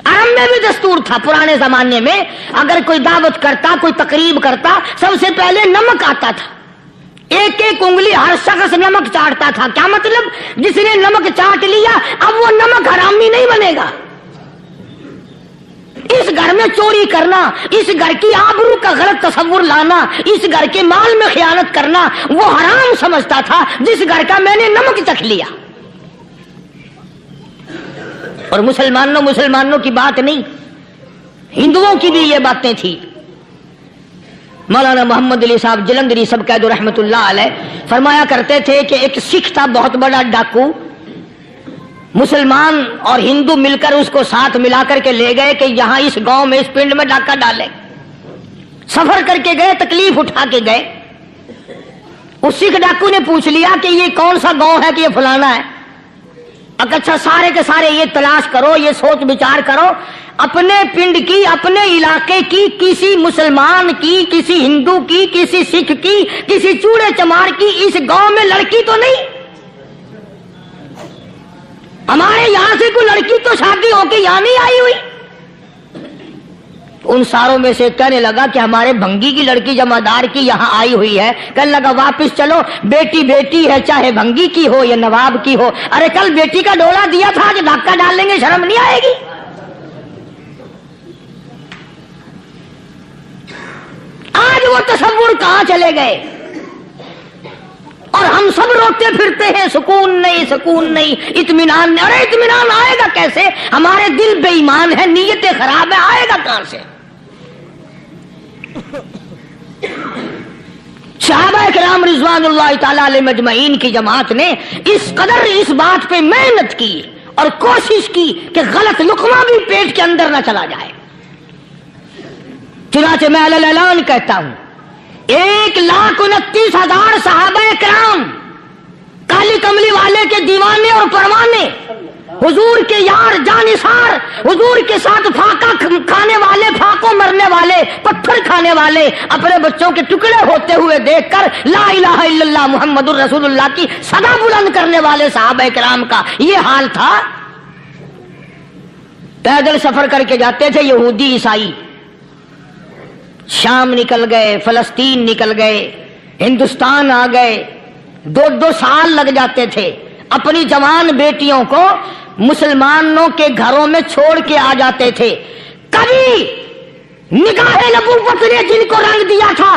عرب میں بھی دستور تھا پرانے زمانے میں, اگر کوئی دعوت کرتا, کوئی تقریب کرتا, سب سے پہلے نمک آتا تھا. ایک ایک انگلی ہر شخص نمک چاٹتا تھا. کیا مطلب؟ جس نے نمک چاٹ لیا اب وہ نمک حرامی نہیں بنے گا. اس گھر میں چوری کرنا, اس گھر کی آبرو کا غلط تصور لانا, اس گھر کے مال میں خیانت کرنا وہ حرام سمجھتا تھا جس گھر کا میں نے نمک چکھ لیا. اور مسلمانوں کی بات نہیں, ہندوؤں کی بھی یہ باتیں تھی. مولانا محمد علی صاحب جلندری سب قید رحمت اللہ علیہ فرمایا کرتے تھے کہ ایک سکھ تھا بہت بڑا ڈاکو, مسلمان اور ہندو مل کر اس کو ساتھ ملا کر کے لے گئے کہ یہاں اس گاؤں میں اس پنڈ میں ڈاکہ ڈالے. سفر کر کے گئے, تکلیف اٹھا کے گئے. اس سکھ ڈاکو نے پوچھ لیا کہ یہ کون سا گاؤں ہے کہ یہ فلانا ہے. اچھا سارے کے سارے یہ تلاش کرو, یہ سوچ بچار کرو, اپنے پنڈ کی, اپنے علاقے کی, کسی مسلمان کی, کسی ہندو کی, کسی سکھ کی, کسی چوڑے چمار کی اس گاؤں میں لڑکی تو نہیں. ہمارے یہاں سے کوئی لڑکی تو شادی ہو کے یہاں نہیں آئی ہوئی. ان ساروں میں سے کہنے لگا کہ ہمارے بھنگی کی لڑکی جمعدار کی یہاں آئی ہوئی ہے. کہنے لگا واپس چلو, بیٹی بیٹی ہے چاہے بھنگی کی ہو یا نواب کی ہو. ارے کل بیٹی کا ڈولا دیا تھا, آج ڈاکہ ڈال لیں گے, شرم نہیں آئے گی؟ آج وہ تصور کہاں چلے گئے؟ اور ہم سب روتے پھرتے ہیں سکون نہیں, سکون نہیں, اطمینان نہیں. ارے اطمینان آئے گا کیسے؟ ہمارے دل بے ایمان ہے, نیتیں خراب ہے, آئے گا کہاں سے؟ صحابہ کرام رضوان اللہ تعالی علیہم اجمعین کی جماعت نے اس قدر اس بات پہ محنت کی اور کوشش کی کہ غلط لقمہ بھی پیٹ کے اندر نہ چلا جائے. چنانچہ میں علی الاعلان کہتا ہوں 1,29,000 صحابہ کرام کالی کملی والے کے دیوانے اور پروانے, حضور کے یار جانثار, حضور کے ساتھ فاقہ کھانے والے, فاقوں مرنے والے, پتھر کھانے والے, اپنے بچوں کے ٹکڑے ہوتے ہوئے دیکھ کر لا الہ الا اللہ محمد الرسول اللہ کی صدا بلند کرنے والے صحابہ کرام کا یہ حال تھا. پیدل سفر کر کے جاتے تھے یہودی عیسائی, شام نکل گئے, فلسطین نکل گئے, ہندوستان آ گئے, 2 سال لگ جاتے تھے. اپنی جوان بیٹیوں کو مسلمانوں کے گھروں میں چھوڑ کے آ جاتے تھے. کبھی نگاہ نبوت نے جن کو رنگ دیا تھا,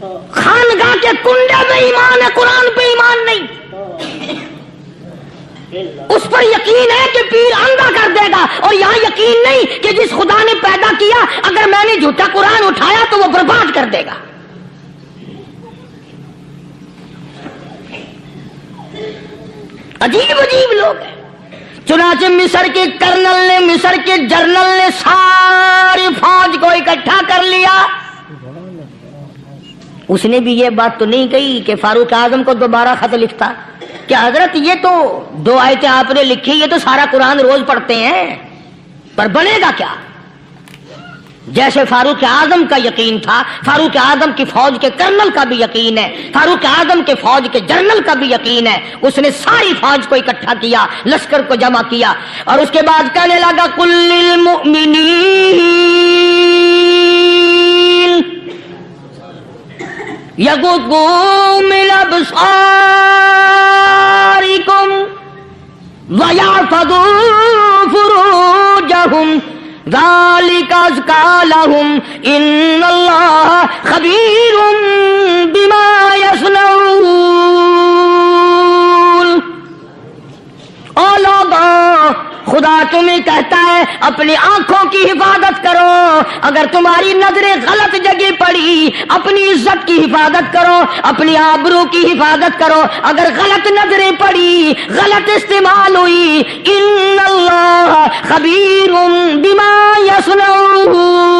خانگاہ کے کنڈے پہ ایمان ہے، قرآن پہ ایمان نہیں۔ اس پر یقین ہے کہ پیر اندھا کر دے گا، اور یہاں یقین نہیں کہ جس خدا نے پیدا کیا اگر میں نے جھوٹا قرآن اٹھایا تو وہ برباد کر دے گا۔ عجیب عجیب لوگ ہیں۔ چنانچہ مصر کے کرنل نے، مصر کے جنرل نے ساری فوج کو اکٹھا کر لیا۔ اس نے بھی یہ بات تو نہیں کہی کہ فاروق اعظم کو دوبارہ خط لکھتا کہ حضرت یہ تو 2 آیتیں آپ نے لکھی، یہ تو سارا قرآن روز پڑھتے ہیں، پر بنے گا کیا؟ جیسے فاروق اعظم کا یقین تھا، فاروق اعظم کی فوج کے کرنل کا بھی یقین ہے، فاروق اعظم کے فوج کے جنرل کا بھی یقین ہے۔ اس نے ساری فوج کو اکٹھا کیا، لشکر کو جمع کیا، اور اس کے بعد کہنے لگا قل للمؤمنین یغضوا من ابصارکم ویحفظوا فروجہم ذالک ازکی لہم ان اللہ خبیر بما یصنعون۔ او لوگوں، خدا تمہیں کہتا ہے اپنی آنکھوں کی حفاظت کرو، اگر تمہاری نظریں غلط جگہ پڑی اپنی عزت کی حفاظت کرو، اپنی آبرو کی حفاظت کرو، اگر غلط نظریں پڑی، غلط استعمال ہوئی، ان اللہ خبیر بما یصنعون۔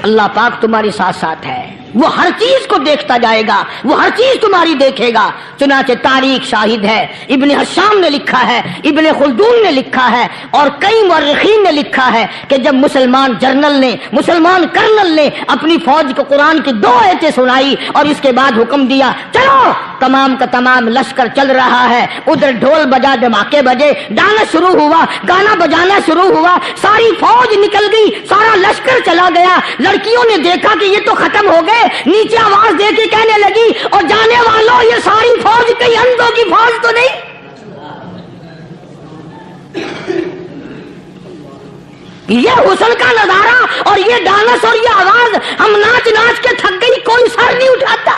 اللہ پاک تمہارے ساتھ ساتھ ہے، وہ ہر چیز کو دیکھتا جائے گا، وہ ہر چیز تمہاری دیکھے گا۔ چنانچہ تاریخ شاہد ہے، ابن حشام نے لکھا ہے، ابن خلدون نے لکھا ہے، اور کئی مورخین نے لکھا ہے کہ جب مسلمان جنرل نے، مسلمان کرنل نے اپنی فوج کو قرآن کی 2 آیتیں سنائی اور اس کے بعد حکم دیا چلو، تمام کا تمام لشکر چل رہا ہے، ادھر ڈھول بجا، دھماکے بجے، گانا شروع ہوا، گانا بجانا شروع ہوا، ساری فوج نکل گئی، سارا لشکر چلا گیا۔ لڑکیوں نے دیکھا کہ یہ تو ختم ہو گئے، نیچے آواز دے کے کہنے لگی اور جانے والوں یہ ساری فوج کئی اندھوں کی فوج تو نہیں؟ یہ حسن کا نظارہ اور یہ ڈانس اور یہ آواز، ہم ناچ ناچ کے تھک گئی، کوئی سر نہیں اٹھاتا۔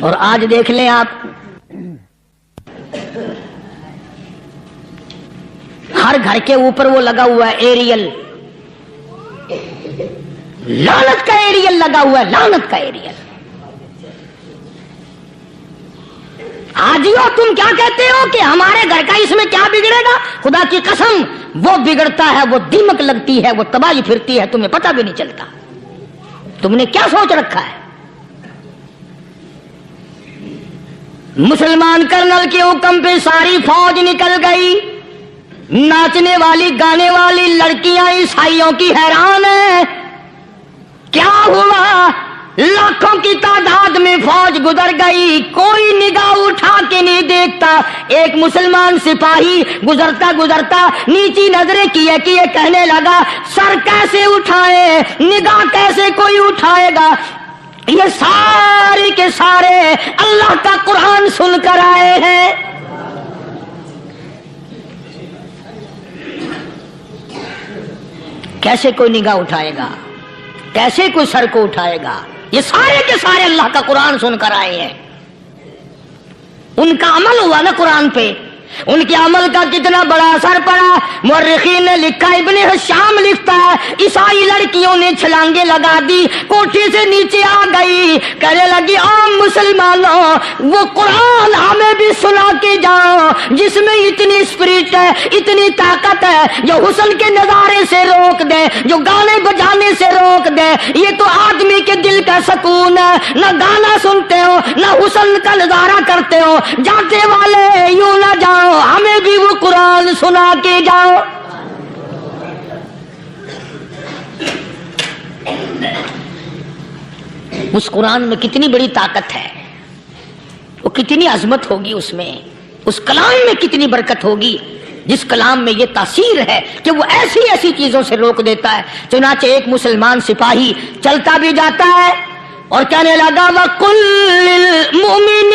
اور آج دیکھ لیں آپ، ہر گھر کے اوپر وہ لگا ہوا ہے ایریل، لعنت کا ایریل لگا ہوا ہے، لعنت کا ایریل۔ حاجیو تم کیا کہتے ہو کہ ہمارے گھر کا اس میں کیا بگڑے گا؟ خدا کی قسم وہ بگڑتا ہے، وہ دیمک لگتی ہے، وہ تباہی پھرتی ہے، تمہیں پتہ بھی نہیں چلتا۔ تم نے کیا سوچ رکھا ہے؟ مسلمان کرنل کے حکم پہ ساری فوج نکل گئی، ناچنے والی گانے والی لڑکیاں عیسائیوں کی حیران ہیں، کیا ہوا؟ لاکھوں کی تعداد میں فوج گزر گئی، کوئی نگاہ اٹھا کے نہیں دیکھتا۔ ایک مسلمان سپاہی گزرتا گزرتا نیچی نظریں کیے کیے کہنے لگا سر کیسے اٹھائے، نگاہ کیسے کوئی اٹھائے گا؟ یہ سارے کے سارے اللہ کا قرآن سن کر آئے ہیں۔ کیسے کوئی نگاہ اٹھائے گا؟ کیسے کوئی سر کو اٹھائے گا؟ یہ سارے کے سارے اللہ کا قرآن سن کر آئے ہیں۔ ان کا عمل ہوا نا قرآن پہ، ان کے عمل کا کتنا بڑا اثر پڑا۔ مورخین نے لکھا، ابن حشام لکھتا ہے عیسائی لڑکیوں نے چھلانگیں لگا دی، کوٹھی سے نیچے آ گئی، کہنے لگی عام مسلمانوں وہ قرآن ہمیں بھی سنا کے جاؤ جس میں اتنی اسپرٹ ہے، اتنی طاقت ہے، جو حسن کے نظارے سے روک دے، جو گانے بجانے سے روک دے۔ یہ تو آدمی کے دل کا سکون ہے، نہ گانا سنتے ہو نہ حسن کا نظارہ کرتے ہو، جاتے والے یوں نہ جاؤ، ہمیں بھی وہ قرآن سنا کے جاؤ۔ اس قرآن میں کتنی بڑی طاقت ہے، وہ کتنی عظمت ہوگی، اس میں اس کلام میں کتنی برکت ہوگی، جس کلام میں یہ تاثیر ہے کہ وہ ایسی ایسی چیزوں سے روک دیتا ہے۔ چنانچہ ایک مسلمان سپاہی چلتا بھی جاتا ہے اور کہنے لگا وَقُلْ لِلْمُؤْمِنِينَ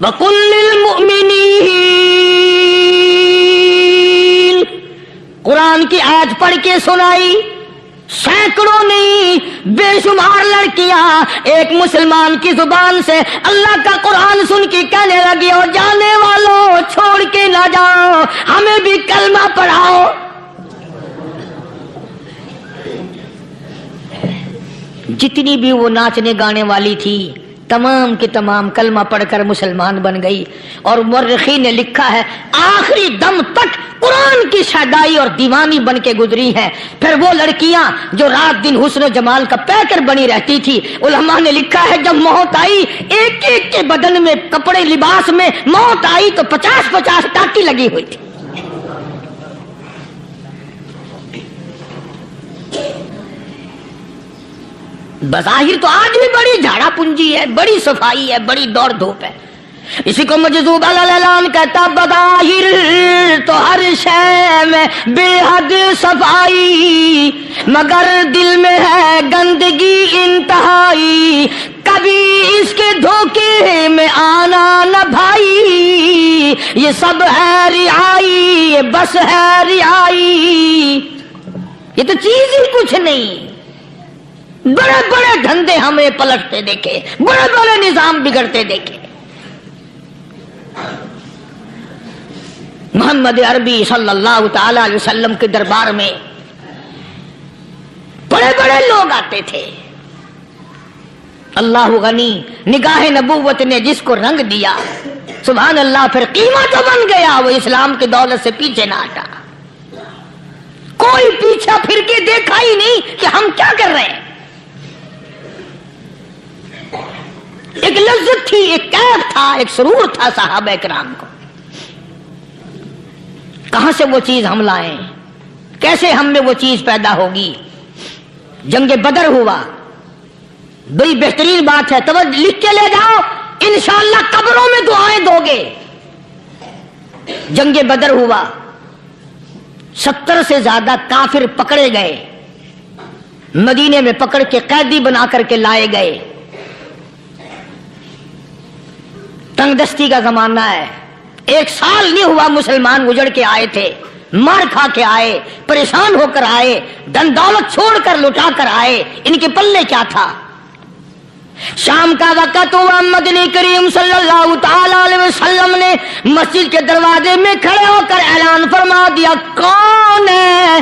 وَقُلْ لِلْمُؤْمِنِينَ، قرآن کی آیت پڑھ کے سنائی، سینکڑوں نہیں بے شمار لڑکیاں ایک مسلمان کی زبان سے اللہ کا قرآن سن کے کہنے لگی، اور جانے والوں چھوڑ کے نہ جاؤ، ہمیں بھی کلمہ پڑھاؤ۔ جتنی بھی وہ ناچنے گانے والی تھی تمام کی تمام کلمہ پڑھ کر مسلمان بن گئی، اور مورخین نے لکھا ہے آخری دم تک قرآن کی شیدائی اور دیوانی بن کے گزری ہیں۔ پھر وہ لڑکیاں جو رات دن حسن و جمال کا پیکر بنی رہتی تھی، علماء نے لکھا ہے جب موت آئی ایک ایک کے بدن میں کپڑے لباس میں موت آئی تو 50-50 ٹاکی لگی ہوئی تھی۔ بظاہر تو آج بھی بڑی جھاڑا پنجی ہے، بڑی صفائی ہے، بڑی دوڑ دھوپ ہے۔ اسی کو مجذوب الالام کہتا، بظاہر تو ہر شے میں بے حد صفائی، مگر دل میں ہے گندگی انتہائی، کبھی اس کے دھوکے میں آنا نہ بھائی، یہ سب ہے رعائی، یہ بس ہے رعائی، یہ تو چیز ہی کچھ نہیں۔ بڑے بڑے دھندے ہمیں پلٹتے دیکھے، بڑے بڑے نظام بگڑتے دیکھے۔ محمد عربی صلی اللہ تعالی علیہ وسلم کے دربار میں بڑے بڑے لوگ آتے تھے۔ اللہ غنی، نگاہ نبوت نے جس کو رنگ دیا سبحان اللہ، پھر قیمت تو بن گیا، وہ اسلام کی دولت سے پیچھے نہ ہٹا۔ کوئی پیچھا پھر کے دیکھا ہی نہیں کہ ہم کیا کر رہے ہیں۔ ایک لذت تھی، ایک کیف تھا، ایک سرور تھا صحابہ کرام کو۔ کہاں سے وہ چیز ہم لائیں؟ کیسے ہم میں وہ چیز پیدا ہوگی؟ جنگ بدر ہوا، بڑی بہترین بات ہے، توجہ لکھ کے لے جاؤ، انشاءاللہ قبروں میں دعائیں دو گے۔ جنگ بدر ہوا، 70 سے زیادہ کافر پکڑے گئے، مدینے میں پکڑ کے قیدی بنا کر کے لائے گئے۔ تنگ دستی کا زمانہ ہے، 1 سال نہیں ہوا مسلمان اجڑ کے آئے تھے، مار کھا کے آئے، پریشان ہو کر آئے، دن دولت چھوڑ کر لٹا کر آئے، ان کے پلے کیا تھا؟ شام کا وقت ہوا، مدنی کریم صلی اللہ تعالی علیہ وسلم نے مسجد کے دروازے میں کھڑے ہو کر اعلان فرما دیا، کون ہے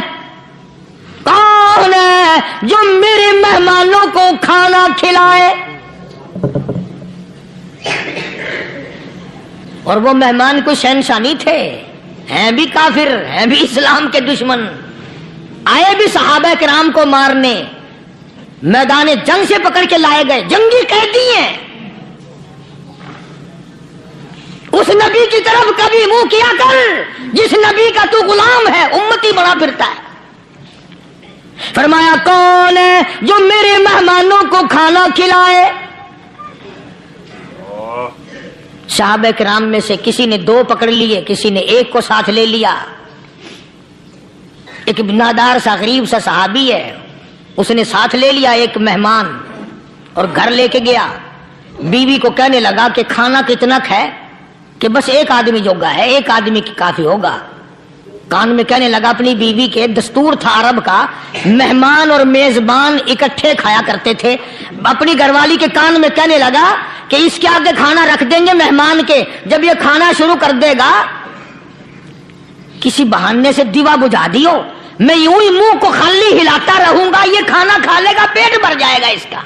جو میرے مہمانوں کو کھانا کھلائے؟ اور وہ مہمان کو شہنشاہ نہیں تھے، ہیں بھی کافر، ہیں بھی اسلام کے دشمن، آئے بھی صحابہ کرام کو مارنے، میدان جنگ سے پکڑ کے لائے گئے، جنگی قیدی ہیں۔ اس نبی کی طرف کبھی منہ کیا کر جس نبی کا تو غلام ہے، امتی بنا پھرتا ہے۔ فرمایا کون ہے جو میرے مہمانوں کو کھانا کھلائے؟ صحابہ کرام میں سے کسی نے 2 پکڑ لیے، کسی نے 1 کو ساتھ لے لیا۔ ایک نادار سا غریب سا صحابی ہے، اس نے ساتھ لے لیا ایک مہمان اور گھر لے کے گیا، بیوی کو کہنے لگا کہ کھانا کتنا ہے، کہ بس 1 آدمی جوگا ہے، 1 آدمی کی کافی ہوگا۔ کان میں کہنے لگا اپنی بیوی کے، دستور تھا عرب کا، مہمان اور میزبان اکٹھے کھایا کرتے تھے۔ اپنی گھر والی کے کان میں کہنے لگا کہ اس کے آگے کھانا رکھ دیں گے مہمان کے، جب یہ کھانا شروع کر دے گا کسی بہانے سے دیوا بجھا دیو، میں یوں ہی منہ کو خالی ہلاتا رہوں گا، یہ کھانا کھا لے گا، پیٹ بھر جائے گا اس کا۔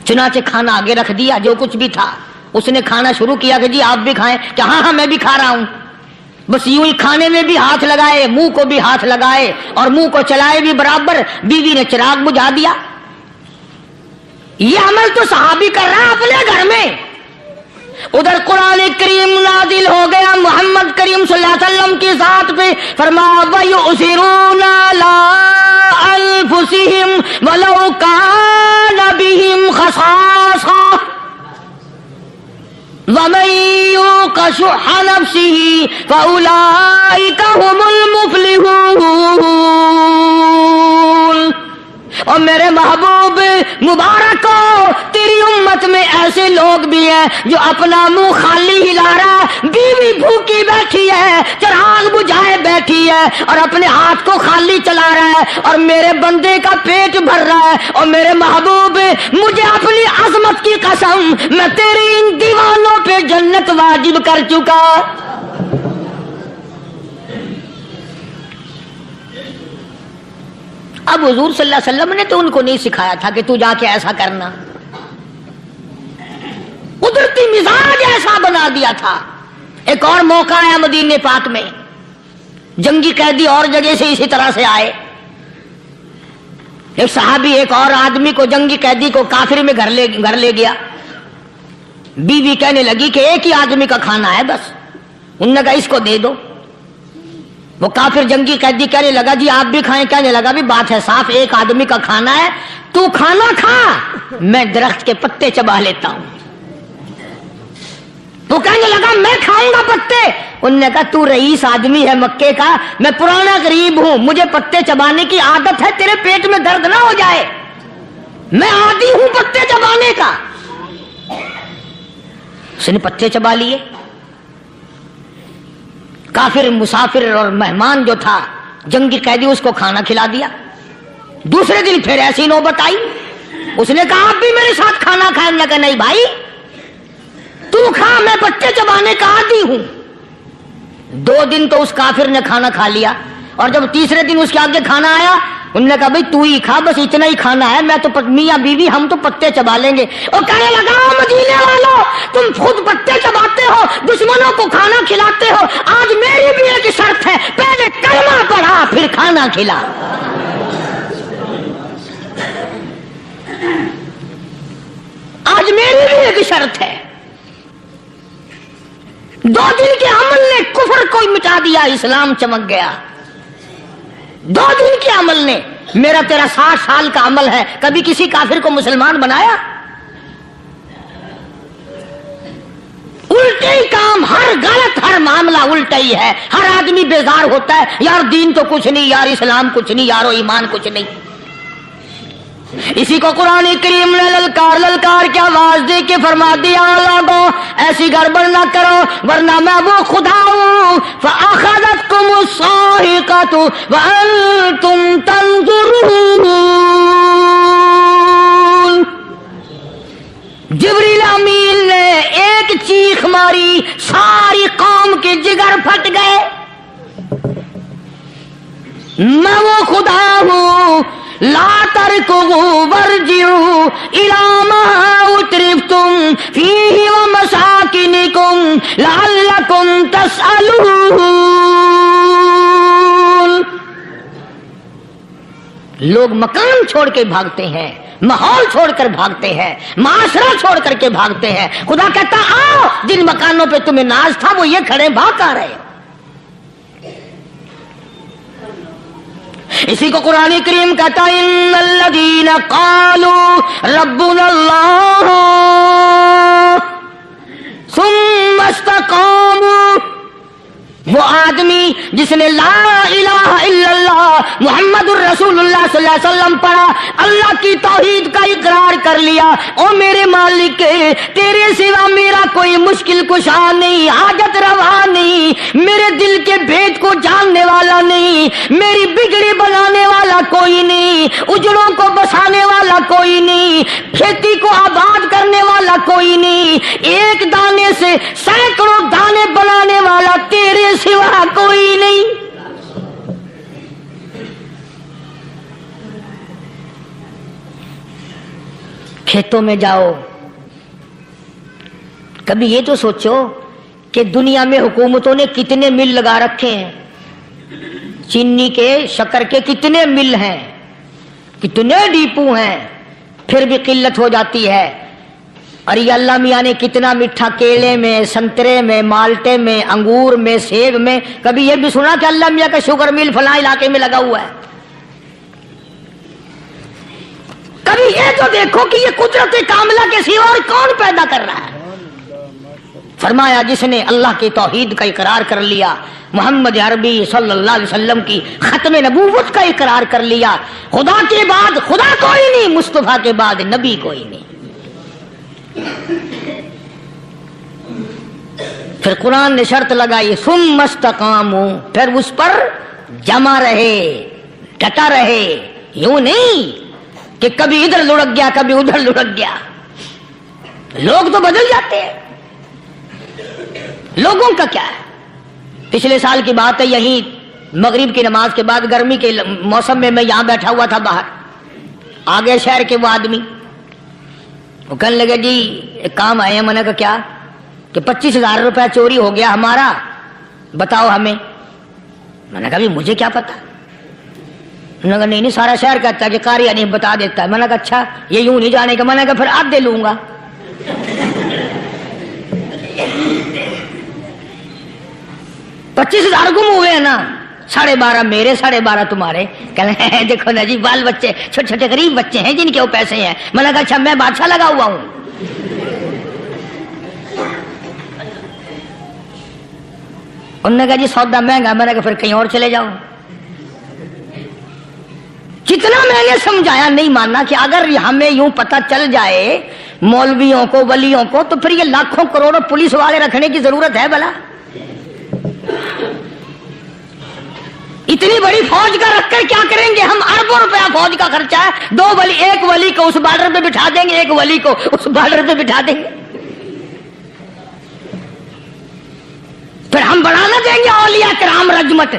چنانچہ کھانا آگے رکھ دیا، جو کچھ بھی تھا اس نے کھانا شروع کیا کہ جی آپ بھی کھائیں، کہ ہاں میں بھی کھا رہا ہوں۔ بس یوں ہی کھانے میں بھی ہاتھ لگائے، منہ کو بھی ہاتھ لگائے اور منہ کو چلائے بھی برابر، بیوی نے چراغ بجھا دیا۔ یہ عمل تو صحابی کر رہا اپنے گھر میں، ادھر قرآن کریم نازل ہو گیا محمد کریم صلی اللہ علیہ وسلم کی ذات پہ، فرمایا وَيُؤْثِرُونَ عَلَىٰ أَنفُسِهِمْ وَلَوْ كَانَ بِهِمْ خَصَاصَةٌ وَمَن يُوقَ شُحَّ نَفْسِهِ فَأُولَٰئِكَ هُمُ الْمُفْلِحُونَ۔ اور میرے محبوب مبارک ہو، تیری امت میں ایسے لوگ بھی ہیں جو اپنا منہ خالی ہلا رہا ہے، بیوی بھوکی بیٹھی ہے، چراغ بجھائے بیٹھی ہے اور اپنے ہاتھ کو خالی چلا رہا ہے اور میرے بندے کا پیٹ بھر رہا ہے۔ اور میرے محبوب مجھے اپنی عظمت کی قسم، میں تیری ان دیوانوں پہ جنت واجب کر چکا۔ اب حضور صلی اللہ علیہ وسلم نے تو ان کو نہیں سکھایا تھا کہ تو جا کے ایسا کرنا، قدرتی مزاج ایسا بنا دیا تھا۔ ایک اور موقع آیا مدینے پاک میں، جنگی قیدی اور جگہ سے اسی طرح سے آئے، ایک صحابی ایک اور آدمی کو، جنگی قیدی کو کافر میں گھر لے گیا۔ بیوی کہنے لگی کہ ایک ہی آدمی کا کھانا ہے بس، انہوں نے کہا اس کو دے دو۔ وہ کافر جنگی قیدی کہنے لگا جی آپ بھی کھائیں، کہنے لگا بھی بات ہے صاف، ایک آدمی کا کھانا ہے، تو کھانا کھا، میں درخت کے پتے چبا لیتا ہوں۔ تو کہنے لگا میں کھاؤں گا پتے، انہوں نے کہا تو رئیس آدمی ہے مکے کا، میں پرانا غریب ہوں، مجھے پتے چبانے کی عادت ہے، تیرے پیٹ میں درد نہ ہو جائے، میں عادی ہوں پتے چبانے کا۔ اس نے پتے چبا لیے۔ کافر مسافر اور مہمان جو تھا جنگی قیدی، اس کو کھانا کھلا دیا۔ دوسرے دن پھر ایسی نوبت آئی، اس نے کہا آپ بھی میرے ساتھ کھانا کھائیں؟ نے کہا نہیں بھائی تو کھا، میں پتے چبانے کا عادی ہوں۔ 2 دن تو اس کافر نے کھانا کھا لیا، اور جب تیسرے دن اس کے آگے کھانا آیا، انہوں نے کہا بھائی تو ہی کھا، بس اتنا ہی کھانا ہے، میں تو میاں بیوی ہم تو پتے چبا لیں گے۔ اور کہنے لگا مدینے والوں تم خود پتے چباتے ہو، دشمنوں کو کھانا کھلاتے ہو، آج میری بھی ایک شرط ہے، پہلے کلمہ پڑھا پھر کھانا کھلا۔ آج میری بھی ایک شرط ہے۔ 2 دن کے عمل نے کفر کو مٹا دیا، اسلام چمک گیا۔ 2 دن کے عمل نے، میرا تیرا 60 سال کا عمل ہے، کبھی کسی کافر کو مسلمان بنایا؟ الٹے ہی کام، ہر غلط، ہر معاملہ الٹا ہی ہے۔ ہر آدمی بیزار ہوتا ہے، یار دین تو کچھ نہیں، یار اسلام کچھ نہیں، یارو ایمان کچھ نہیں۔ اسی کو قرآن کریم نے للکار کی آواز دے کے فرما دیا لوگوں ایسی گڑبڑ نہ کرو ورنہ میں وہ خدا ہوں فأخذتكم الصاعقة وأنتم تنظرون۔ جبریل امین نے ایک چیخ ماری، ساری قوم کے جگر پھٹ گئے۔ میں وہ خدا ہوں، لا تركضوا وارجعوا إلى ما أترفتم فيه ومساكنكم لعلكم تسألون۔ لوگ مکان چھوڑ کے بھاگتے ہیں، ماحول چھوڑ کر بھاگتے ہیں، معاشرہ چھوڑ کر کے بھاگتے ہیں۔ خدا کہتا آؤ جن مکانوں پہ تمہیں ناز تھا وہ یہ کھڑے بھاگ آ رہے۔ اسی کو قرآن کریم کہتا ہے ان الذین قالوا ربنا اللہ ثم استقاموا، وہ آدمی جس نے لا الہ الا اللہ محمد الرسول اللہ صلی اللہ علیہ وسلم پڑھا، اللہ کی توحید کا اقرار کر لیا، او میرے مالک تیرے سوا میرا کوئی مشکل کشا نہیں، حاجت روا نہیں، میرے دل کے بھید کو جاننے والا نہیں، میری بگڑی بنانے والا کوئی نہیں، اجڑوں کو بسانے والا کوئی نہیں، کھیتی کو آباد کرنے والا کوئی نہیں، ایک دانے سے سینکڑوں دانے بنانے والا تیرے سوا کوئی نہیں۔ کھیتوں میں جاؤ، کبھی یہ تو سوچو کہ دنیا میں حکومتوں نے کتنے مل لگا رکھے ہیں، چینی کے، شکر کے کتنے مل ہیں، کتنے ڈیپو ہیں، پھر بھی قلت ہو جاتی ہے۔ اور یہ اللہ میاں نے کتنا میٹھا کیلے میں، سنترے میں، مالٹے میں، انگور میں، سیب میں، کبھی یہ بھی سنا کہ اللہ میاں کا شوگر مل فلاں علاقے میں لگا ہوا ہے؟ کبھی یہ تو دیکھو کہ یہ قدرت کاملہ کے سوا اور کون پیدا کر رہا ہے؟ فرمایا جس نے اللہ کی توحید کا اقرار کر لیا، محمد عربی صلی اللہ علیہ وسلم کی ختم نبوت کا اقرار کر لیا، خدا کے بعد خدا کوئی نہیں، مصطفیٰ کے بعد نبی کوئی نہیں، پھر قرآن نے شرط لگائی ثم استقاموا، پھر اس پر جمع رہے، ڈٹا رہے، یوں نہیں کہ کبھی ادھر لڑک گیا کبھی ادھر لڑک گیا۔ لوگ تو بدل جاتے ہیں، لوگوں کا کیا ہے؟ پچھلے سال کی بات ہے، یہیں مغرب کی نماز کے بعد گرمی کے موسم میں یہاں بیٹھا ہوا تھا باہر، آگے شہر کے وہ آدمی، وہ کہنے لگے جی ایک کام آئے ہیں۔ میں نے کہا کیا؟ کہ 25,000 روپے چوری ہو گیا ہمارا، بتاؤ ہمیں۔ میں نے کہا بھی مجھے کیا پتا؟ انہوں نے کہا نہیں سارا شہر کہتا ہے کہ قاری نہیں بتا دیتا ہے۔ میں نے کہا اچھا یہ یوں نہیں جانے کا؟ میں نے کہا پھر آدھے لوں گا۔ 25,000 گم ہوئے ہیں نا، 12.5 میرے 12.5 تمہارے۔ کہنے ہیں دیکھو نا جی بال بچے چھوٹے چھوٹے غریب بچے ہیں جن کے وہ پیسے ہیں۔ میں نے کہا اچھا میں بادشاہ لگا ہوا ہوں؟ انہوں نے کہا جی سودا مہنگا۔ میں نے کہا پھر کہیں اور چلے جاؤ۔ کتنا میں نے سمجھایا نہیں ماننا کہ اگر ہمیں یوں پتہ چل جائے مولویوں کو ولیوں کو تو پھر یہ لاکھوں کروڑوں پولیس والے رکھنے کی ضرورت ہے بھلا؟ اتنی بڑی فوج کا رکھ کر کیا کریں گے ہم؟ اربوں روپیہ فوج کا خرچہ ہے، 2 ولی، ایک ولی کو اس بارڈر پہ بٹھا دیں گے، ایک ولی کو اس بارڈر پہ بٹھا دیں گے، پھر ہم بڑھانا دیں گے اولیاء کرام رجمت۔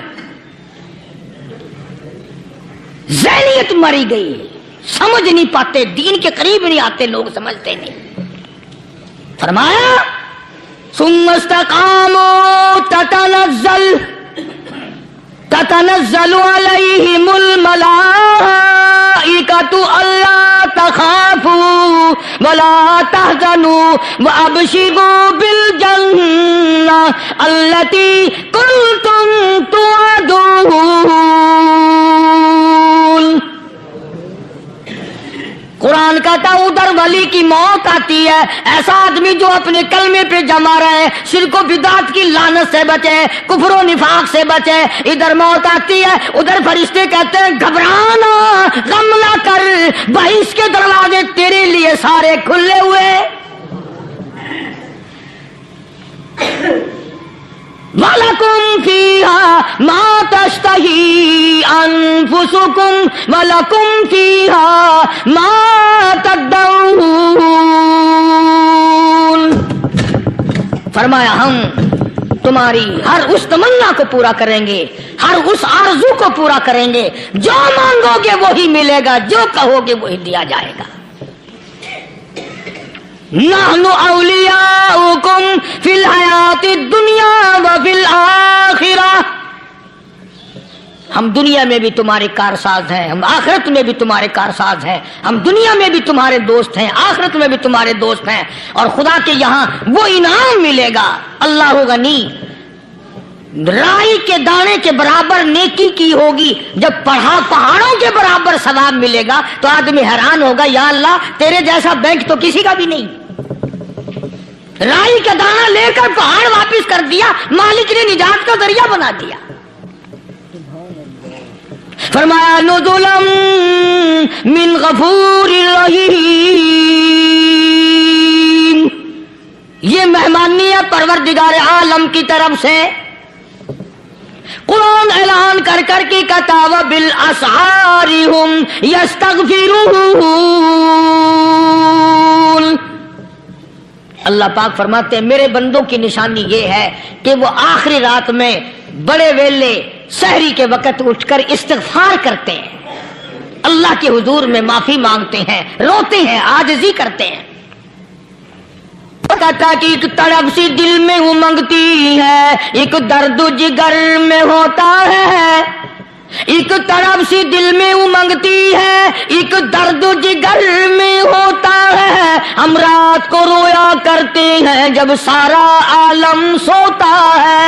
ذہنیت مری گئی، سمجھ نہیں پاتے، دین کے قریب نہیں آتے لوگ، سمجھتے نہیں۔ فرمایا ثم استقاموا تتنزل علیہم الملائکۃ الا تخافوا ولا تحزنوا وابشروا بالجنہ التی کنتم توعدون۔ قرآن کہتا ہے ادھر ولی کی موت آتی ہے، ایسا آدمی جو اپنے کلمے پہ جمع رہے، شرک و بدعت کی لعنت سے بچے، کفر و نفاق سے بچے۔ ادھر موت آتی ہے، ادھر فرشتے کہتے ہیں گھبرانا، غم نہ کر، 22 کے دروازے تیرے لیے سارے کھلے ہوئے۔ وَلَكُمْ فِيهَا مَا تَشْتَهِي أَنفُسُكُمْ وَلَكُمْ فِيهَا مَا تَدَّعُونَ۔ فرمایا ہم تمہاری ہر اس تمنا کو پورا کریں گے، ہر اس آرزو کو پورا کریں گے، جو مانگو گے وہی ملے گا، جو کہو گے وہی دیا جائے گا۔ نحن اولیاؤکم فی الحیات الدنیا وفی الآخرہ، ہم دنیا میں بھی تمہارے کارساز ہیں، ہم آخرت میں بھی تمہارے کارساز ہیں، ہم دنیا میں بھی تمہارے دوست ہیں، آخرت میں بھی تمہارے دوست ہیں، اور خدا کے یہاں وہ انعام ملے گا۔ اللہ غنی، رائی کے دانے کے برابر نیکی کی ہوگی، جب پہاڑوں کے برابر ثواب ملے گا تو آدمی حیران ہوگا، یا اللہ تیرے جیسا بینک تو کسی کا بھی نہیں۔ رائی کا دانہ لے کر پہاڑ واپس کر دیا، مالک نے نجات کا ذریعہ بنا دیا۔ فرمایا نزلا من غفور رحیم، یہ مہمانی ہے پروردگار عالم کی طرف سے۔ قرآن اعلان کر کر کے کہتا وبالاسحار ہم یستغفرون۔ اللہ پاک فرماتے ہیں میرے بندوں کی نشانی یہ ہے کہ وہ آخری رات میں بڑے ویلے سحری کے وقت اٹھ کر استغفار کرتے ہیں، اللہ کے حضور میں معافی مانگتے ہیں، روتے ہیں، عاجزی کرتے ہیں۔ کہتا کہ ایک تڑپ سی دل میں امنگتی ہے، ایک درد جگر میں ہوتا ہے، ایک تڑپ سی دل میں امنگتی ہے، ایک درد جگر میں ہوتا ہے، ہم رات کو رویا کرتے ہیں جب سارا عالم سوتا ہے۔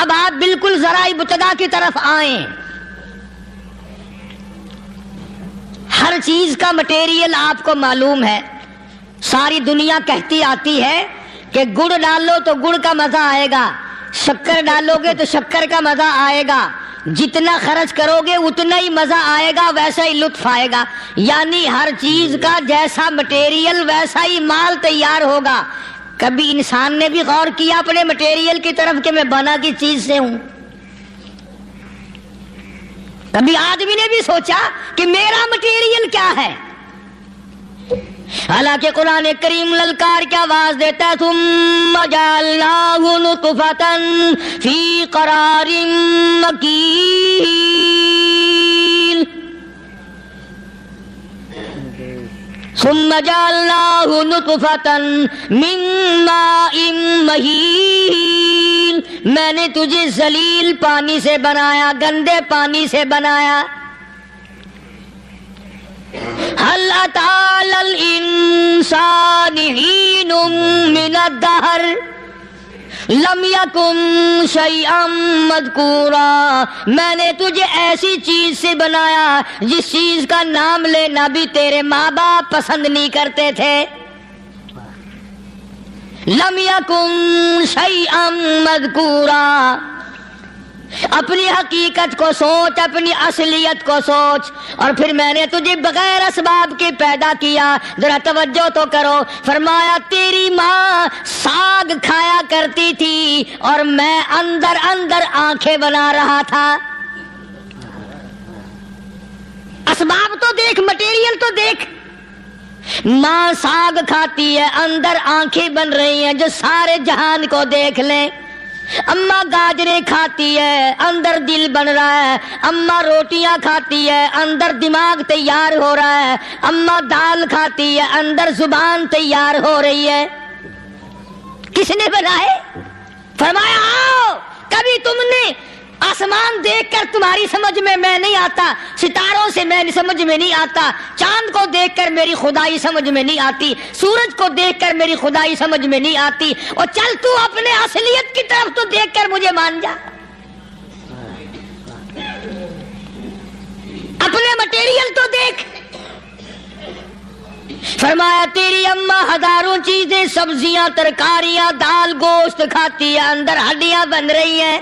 اب آپ بالکل ذرا ابتدا کی طرف آئیں. ہر چیز کا مٹیریل آپ کو معلوم ہے. ساری دنیا کہتی آتی ہے کہ گڑ ڈالو تو گڑ کا مزہ آئے گا, شکر ڈالو گے تو شکر کا مزہ آئے گا, جتنا خرچ کرو گے اتنا ہی مزہ آئے گا, ویسا ہی لطف آئے گا. یعنی ہر چیز کا جیسا مٹیریل ویسا ہی مال تیار ہوگا. کبھی انسان نے بھی غور کیا اپنے مٹیریل کی طرف کہ میں بنا کی چیز سے ہوں؟ کبھی آدمی نے بھی سوچا کہ میرا مٹیریل کیا ہے؟ حالانکہ قرآن کریم للکار کی آواز دیتا ہے ثم جعلناہ نطفۃ فی قرار مکین. ثم جعلناہ نطفۃ من ماء مہین. میں نے تجھے ذلیل پانی سے بنایا, گندے پانی سے بنایا. هل أتى على الإنسان حين من الدهر لم يكن شيئا مذكورا. میں نے تجھے ایسی چیز سے بنایا جس چیز کا نام لینا بھی تیرے ماں باپ پسند نہیں کرتے تھے. لم يكن شيئا مذكورا. اپنی حقیقت کو سوچ, اپنی اصلیت کو سوچ. اور پھر میں نے تجھے بغیر اسباب کے پیدا کیا. ذرا توجہ تو کرو. فرمایا تیری ماں ساگ کھایا کرتی تھی اور میں اندر اندر آنکھیں بنا رہا تھا. اسباب تو دیکھ, مٹیریل تو دیکھ. ماں ساگ کھاتی ہے, اندر آنکھیں بن رہی ہیں جو سارے جہان کو دیکھ لیں. اماں گاجریں کھاتی ہے, اندر دل بن رہا ہے. اماں روٹیاں کھاتی ہے, اندر دماغ تیار ہو رہا ہے. اماں دال کھاتی ہے, اندر زبان تیار ہو رہی ہے. کس نے بنائے؟ فرمایا آؤ, کبھی تم نے آسمان دیکھ کر تمہاری سمجھ میں نہیں آتا, ستاروں سے میں سمجھ میں نہیں آتا, چاند کو دیکھ کر میری خدائی سمجھ میں نہیں آتی, سورج کو دیکھ کر میری خدائی سمجھ میں نہیں آتی. اور چل تو اپنے اصلیت کی طرف تو دیکھ کر مجھے مان جا. اپنے مٹیریل تو دیکھ. فرمایا تیری اماں ہزاروں چیزیں, سبزیاں, ترکاریاں, دال, گوشت کھاتی ہے, اندر ہڈیاں بن رہی ہیں.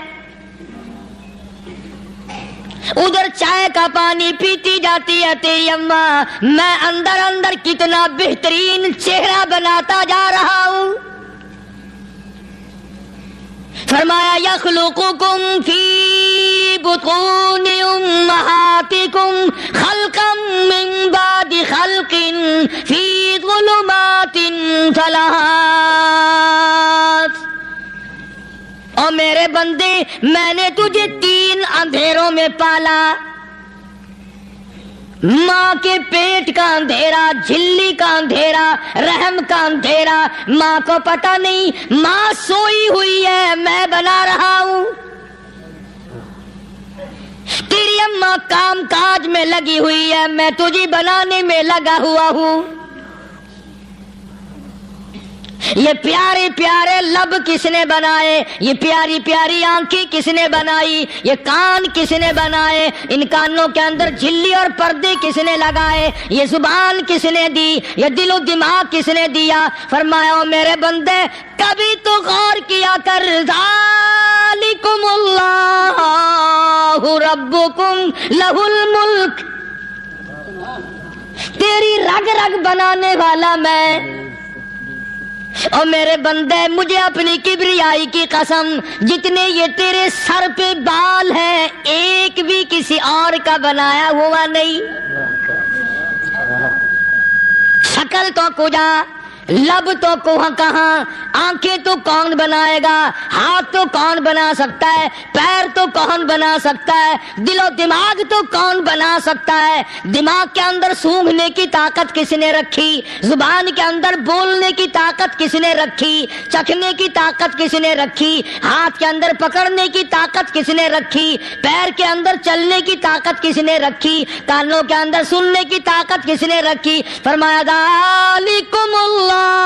ادھر چائے کا پانی پیتی جاتی ہے تیری اماں, میں اندر اندر کتنا بہترین چہرہ بناتا جا رہا ہوں. فرمایا یخلقکم فی بطون امہاتکم خلقا من بعد خلق فی ظلمات ثلاث. اور میرے بندے میں نے تجھے 3 اندھیروں میں پالا. ماں کے پیٹ کا اندھیرا, جھلی کا اندھیرا, رحم کا اندھیرا. ماں کو پتہ نہیں, ماں سوئی ہوئی ہے, میں بنا رہا ہوں. تیری اماں کام کاج میں لگی ہوئی ہے, میں تجھے بنانے میں لگا ہوا ہوں. یہ پیارے پیارے لب کس نے بنائے؟ یہ پیاری پیاری آنکھیں کس نے بنائی؟ یہ کان کس نے بنائے؟ ان کانوں کے اندر جھلی اور پردے کس نے لگائے؟ یہ زبان کس نے دی؟ یہ دل و دماغ کس نے دیا؟ فرمایا او میرے بندے کبھی تو غور کیا کر. ذالکم اللہ ربکم لہ الملک. تیری رگ رگ بنانے والا میں. اور میرے بندے مجھے اپنی کبریائی کی قسم, جتنے یہ تیرے سر پہ بال ہیں ایک بھی کسی اور کا بنایا ہوا نہیں. شکل تو کجا, لب تو کہاں, آنکھیں تو کون بنائے گا, ہاتھ تو کون بنا سکتا ہے, پیر تو کون بنا سکتا ہے, دل و دماغ تو کون بنا سکتا ہے. دماغ کے اندر سونگھنے کی طاقت کس نے رکھی؟ زبان کے اندر بولنے کی طاقت کس نے رکھی؟ چکھنے کی طاقت کس نے رکھی؟ ہاتھ کے اندر پکڑنے کی طاقت کس نے رکھی؟ پیر کے اندر چلنے کی طاقت کس نے رکھی؟ کانوں کے اندر سننے کی طاقت کس نے رکھی؟ فرمایا ذالکم اللہ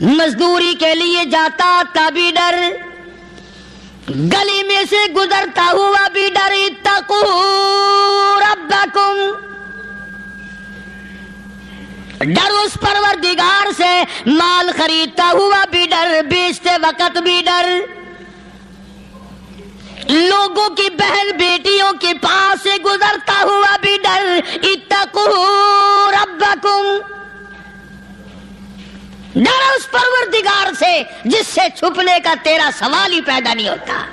مزدوری کے لیے جاتا تھا بھی ڈر، گلی میں سے گزرتا ہوا بھی ڈر، اتقوا ربکم، ڈر اس پروردگار سے، مال خریدتا ہوا بھی ڈر، بیچتے وقت بھی ڈر، لوگوں کی بہن بیٹیوں کے پاس سے گزرتا ہوا بھی ڈر، اتقوا ربکم، ڈر اس پروردگار سے جس سے چھپنے کا تیرا سوال ہی پیدا نہیں ہوتا۔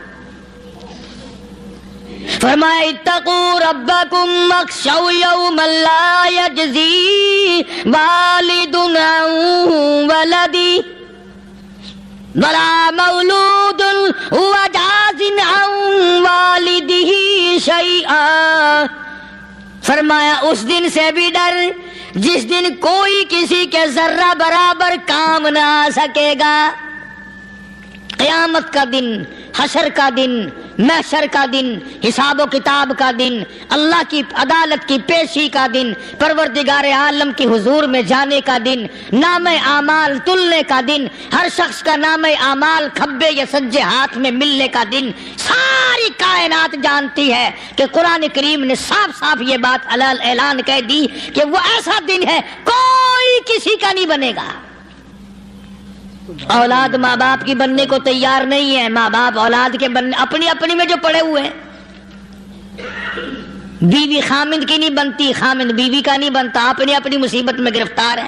فرمایا اتقوا ربکم واخشوا یوما لا یجزی والد عن ولدی ولا مولود هو جاز عن والدہ شیئا، فرمایا اس دن سے بھی ڈر جس دن کوئی کسی کے ذرہ برابر کام نہ آ سکے گا۔ قیامت کا دن، حشر کا دن، محشر کا دن، حساب و کتاب کا دن، اللہ کی عدالت کی پیشی کا دن، پروردگار عالم کی حضور میں جانے کا دن، نام اعمال تلنے کا دن، ہر شخص کا نام اعمال کھبے یا سجے ہاتھ میں ملنے کا دن۔ ساری کائنات جانتی ہے کہ قرآن کریم نے صاف صاف یہ بات اعلان کہہ دی کہ وہ ایسا دن ہے کوئی کسی کا نہیں بنے گا۔ اولاد ماں باپ کی بننے کو تیار نہیں ہے، ماں باپ اولاد کے بننے اپنی اپنی میں جو پڑے ہوئے ہیں۔ بیوی خامند کی نہیں بنتی، خامند بیوی کا نہیں بنتا، اپنی اپنی مصیبت میں گرفتار ہے۔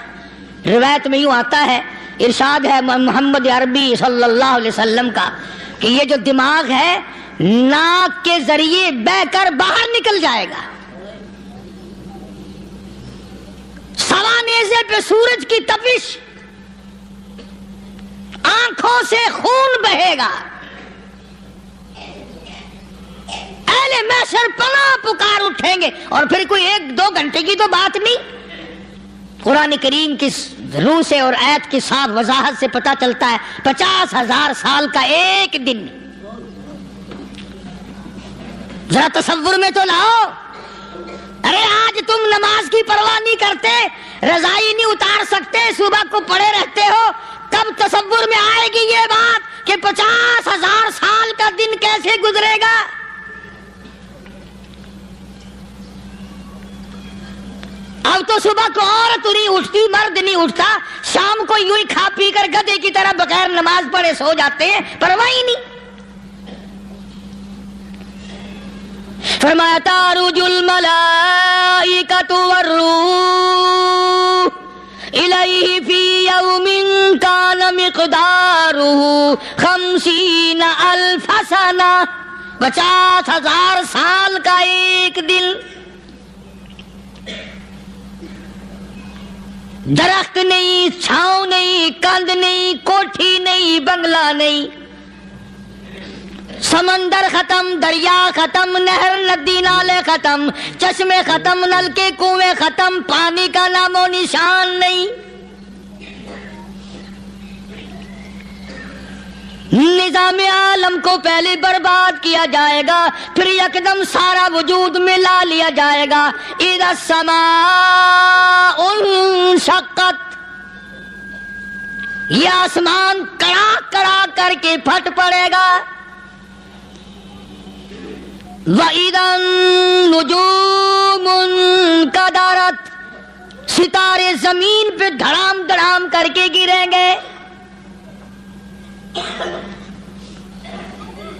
روایت میں یوں آتا ہے، ارشاد ہے محمد عربی صلی اللہ علیہ وسلم کا کہ یہ جو دماغ ہے ناک کے ذریعے بہ کر باہر نکل جائے گا، سوا نیزے پہ سورج کی تپش، آنکھوں سے خون بہے گا، اہل محشر پناہ پکار اٹھیں گے، اور پھر کوئی 1-2 گھنٹے کی تو بات نہیں۔ قرآن کریم کی روح سے اور آیت کی صاف وضاحت سے پتہ چلتا ہے 50,000 سال کا ایک دن۔ ذرا تصور میں تو لاؤ، ارے آج تم نماز کی پرواہ نہیں کرتے، رضائی نہیں اتار سکتے، صبح کو پڑے رہتے ہو، کب تصور میں آئے گی یہ بات کہ 50,000 سال کا دن کیسے گزرے گا؟ اب تو صبح کو عورت نہیں اٹھتی، مرد نہیں اٹھتا، شام کو یوں ہی کھا پی کر گدھے کی طرح بغیر نماز پڑھے سو جاتے ہیں، پرواہ ہی نہیں۔ فرمایا تعرج الملائکۃ والروح الیہ فی یوم کان مقدارہ 50,000 سنہ، 50,000 سال کا ایک دن۔ درخت نہیں، چھاؤں نہیں، کند نہیں، کوٹھی نہیں، بنگلہ نہیں، سمندر ختم، دریا ختم، نہر ندی نالے ختم، چشمے ختم، نلکے کنویں ختم، پانی کا نام و نشان نہیں۔ نظام عالم کو پہلے برباد کیا جائے گا، پھر یکدم سارا وجود ملا لیا جائے گا۔ اذا السماء انشقت، یہ آسمان کڑا کڑا کر کے پھٹ پڑے گا۔ وَإِذَا النُّجُومُ انْكَدَرَتْ، ستارے زمین پہ دھڑام دھڑام کر کے گریں گے۔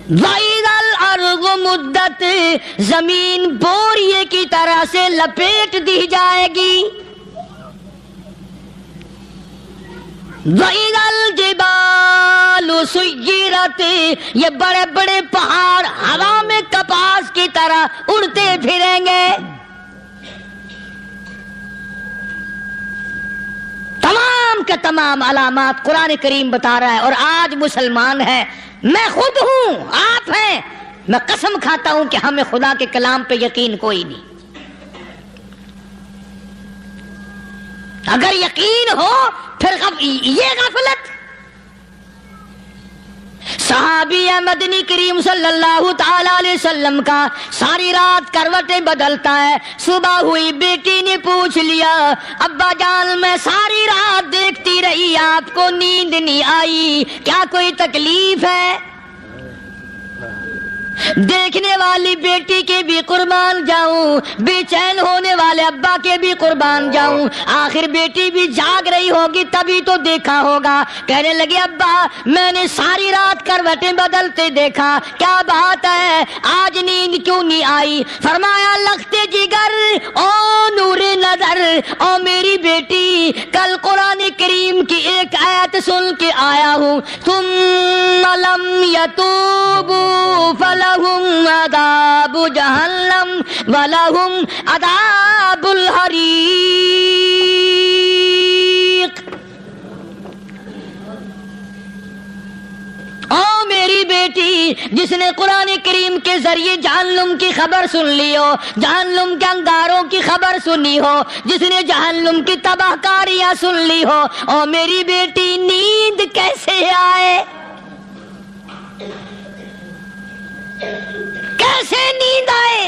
وَإِذَا الْأَرْضُ مُدَّتْ، زمین بوریے کی طرح سے لپیٹ دی جائے گی۔ وَإِذَا الْجِبَالُ سُيِّرَتْ، یہ بڑے بڑے پہاڑ ہوا میں کپاس کی طرح اڑتے پھریں گے۔ تمام کے تمام علامات قرآن کریم بتا رہا ہے، اور آج مسلمان ہے، میں خود ہوں، آپ ہیں، میں قسم کھاتا ہوں کہ ہمیں خدا کے کلام پہ یقین کوئی نہیں۔ اگر یقین ہو پھر یہ غفلت۔ صحابی مدنی کریم صلی اللہ تعالی علیہ وسلم کا ساری رات کروٹیں بدلتا ہے، صبح ہوئی بیٹی نے پوچھ لیا ابا جان میں ساری رات دیکھتی رہی آپ کو نیند نہیں آئی، کیا کوئی تکلیف ہے؟ دیکھنے والی بیٹی کے بھی قربان جاؤں، بے چین ہونے والے ابا کے بھی قربان جاؤں، آخر بیٹی بھی جاگ رہی ہوگی تبھی تو دیکھا ہوگا۔ کہنے لگے ابا میں نے ساری رات کروٹیں بدلتے دیکھا، کیا بات ہے آج نیند کیوں نہیں آئی؟ فرمایا لختے جگر او نور نظر، او میری بیٹی کل قرآن کریم کی ایک آیت سن کے آیا ہوں، ثم لم یتوبوا فلہم عذاب جہنم ولہم عذاب الحریق۔ او میری بیٹی جس نے قرآن کریم کے ذریعے جہنم کی خبر سن لی ہو، جہنم کے انگاروں کی خبر سنی ہو، جس نے جہنم کی تباہ کاریاں سن لی ہو، او میری بیٹی نیند کیسے آئے؟ کیسے نیند آئے؟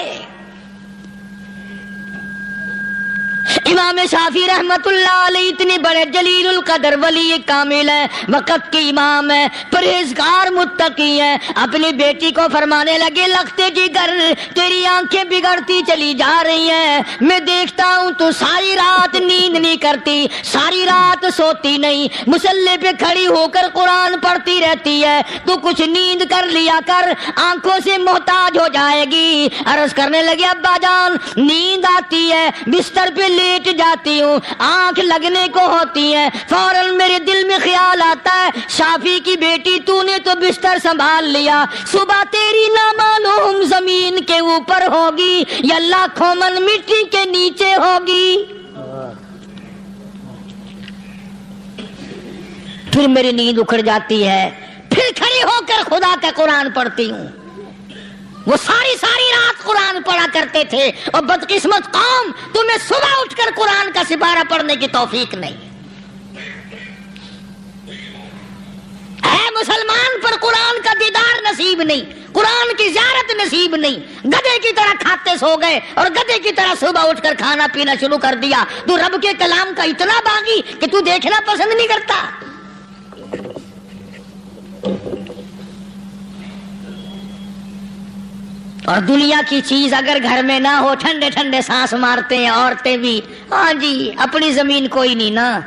امام شافعی رحمت اللہ علیہ اتنے بڑے جلیل القدر ولی کامل ہیں، وقت کے امام ہیں، پرہیزگار متقی ہیں، اپنی بیٹی کو فرمانے لگے لختے جگر تیری آنکھیں بگڑتی چلی جا رہی ہیں، میں دیکھتا ہوں تو ساری رات نیند نہیں کرتی، ساری رات سوتی نہیں، مصلی پہ کھڑی ہو کر قرآن پڑھتی رہتی ہے، تو کچھ نیند کر لیا کر، آنکھوں سے محتاج ہو جائے گی۔ عرض کرنے لگے ابا جان نیند آتی ہے، بستر پہ لیٹ جاتی ہوں، آنکھ لگنے کو ہوتی ہے، فوراً میرے دل میں خیال آتا ہے شافی کی بیٹی تو نے تو بستر سنبھال لیا، صبح تیری نہ معلوم زمین کے اوپر ہوگی یا لاکھوں من مٹی کے نیچے ہوگی۔ پھر میری نیند اکھڑ جاتی ہے، پھر کھڑی ہو کر خدا کا قرآن پڑھتی ہوں۔ وہ ساری رات قرآن پڑھا کرتے تھے، اور بدقسمت قوم تمہیں صبح اٹھ کر قرآن کا سپارہ پڑھنے کی توفیق نہیں ہے۔ مسلمان پر قرآن کا دیدار نصیب نہیں، قرآن کی زیارت نصیب نہیں، گدھے کی طرح کھاتے سو گئے اور گدھے کی طرح صبح اٹھ کر کھانا پینا شروع کر دیا۔ تو رب کے کلام کا اتنا باغی کہ تو دیکھنا پسند نہیں کرتا۔ اور دنیا کی چیز اگر گھر میں نہ ہو، ٹھنڈے ٹھنڈے سانس مارتے ہیں عورتیں بھی، ہاں جی اپنی زمین کوئی نہیں نا،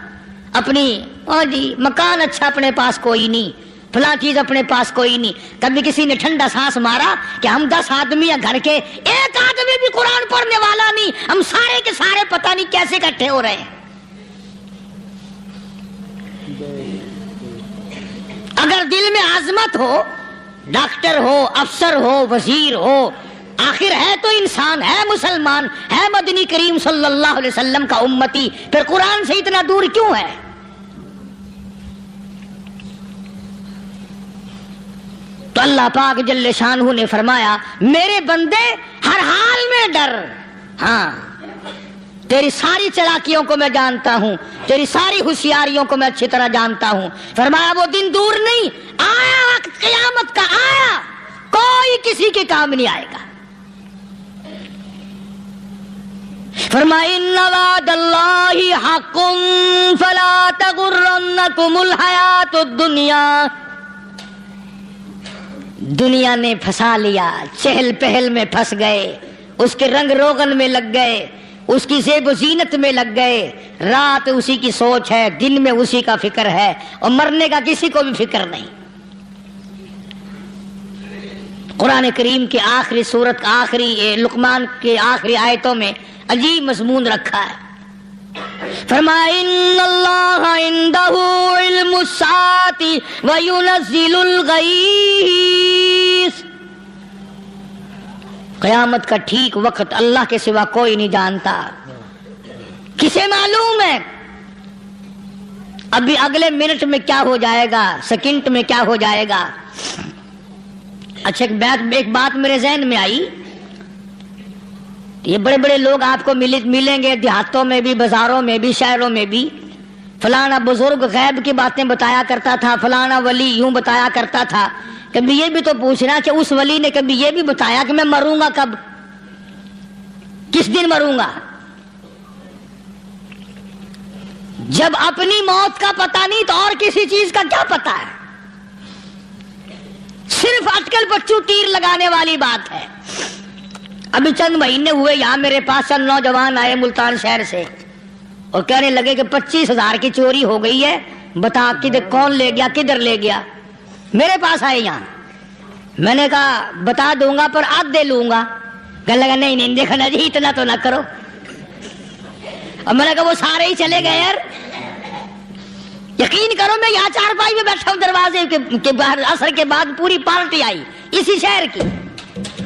اپنی ہاں جی مکان اچھا اپنے پاس کوئی نہیں، فلاں چیز اپنے پاس کوئی نہیں۔ کبھی کسی نے ٹھنڈا سانس مارا کہ ہم 10 آدمی ہیں گھر کے، ایک آدمی بھی قرآن پڑھنے والا نہیں، ہم سارے کے سارے پتہ نہیں کیسے اکٹھے ہو رہے ہیں۔ اگر دل میں عظمت ہو، ڈاکٹر ہو، افسر ہو، وزیر ہو، آخر ہے تو انسان، ہے مسلمان، ہے مدنی کریم صلی اللہ علیہ وسلم کا امتی، پھر قرآن سے اتنا دور کیوں ہے؟ تو اللہ پاک جل شانہ نے فرمایا میرے بندے ہر حال میں ڈر، ہاں تیری ساری چلاکیوں کو میں جانتا ہوں، تیری ساری ہوشیاریوں کو میں اچھی طرح جانتا ہوں۔ فرمایا وہ دن دور نہیں، آیا وقت قیامت کا، آیا، کوئی کسی کے کام نہیں آئے گا۔ فرمایا ان وعد اللہ حق فلا تغرنکم الحیات الدنیا۔ دنیا نے پھنسا لیا، چہل پہل میں پھنس گئے، اس کے رنگ روغن میں لگ گئے، اس کی زیب و زینت میں لگ گئے، رات اسی کی سوچ ہے، دن میں اسی کا فکر ہے، اور مرنے کا کسی کو بھی فکر نہیں۔ قرآن کریم کے آخری سورت آخری لقمان کے آخری آیتوں میں عجیب مضمون رکھا ہے۔ فرمایا ان اللہ عندہ علم الساعۃ وینزل الغیث۔ قیامت کا ٹھیک وقت اللہ کے سوا کوئی نہیں جانتا۔ کسے معلوم ہے ابھی اگلے منٹ میں کیا ہو جائے گا، سیکنڈ میں کیا ہو جائے گا؟ اچھا ایک بات میرے ذہن میں آئی، یہ بڑے بڑے لوگ آپ کو ملیں گے دیہاتوں میں بھی، بازاروں میں بھی، شہروں میں بھی، فلانا بزرگ غیب کی باتیں بتایا کرتا تھا، فلانا ولی یوں بتایا کرتا تھا۔ کبھی یہ بھی تو پوچھنا کہ اس ولی نے کبھی یہ بھی بتایا کہ میں مروں گا کب، کس دن مروں گا؟ جب اپنی موت کا پتہ نہیں تو اور کسی چیز کا کیا پتہ ہے؟ صرف اٹکل پچو تیر لگانے والی بات ہے. ابھی چند مہینے ہوئے یہاں میرے پاس چند نوجوان آئے ملتان شہر سے اور کہنے لگے کہ 25,000 کی چوری ہو گئی ہے, بتا کدھر کون لے گیا, کدھر لے گیا. میرے پاس آئے یہاں, میں نے کہا بتا دوں گا پر آدھے لوں گا. کہنے لگا نہیں دیکھنا جی اتنا تو نہ کرو. اور میں نے کہا وہ سارے ہی چلے گئے یار. یقین کرو میں یہاں چارپائی میں بیٹھا ہوں دروازے کے باہر, عصر کے بعد پوری پارٹی آئی اسی شہر کی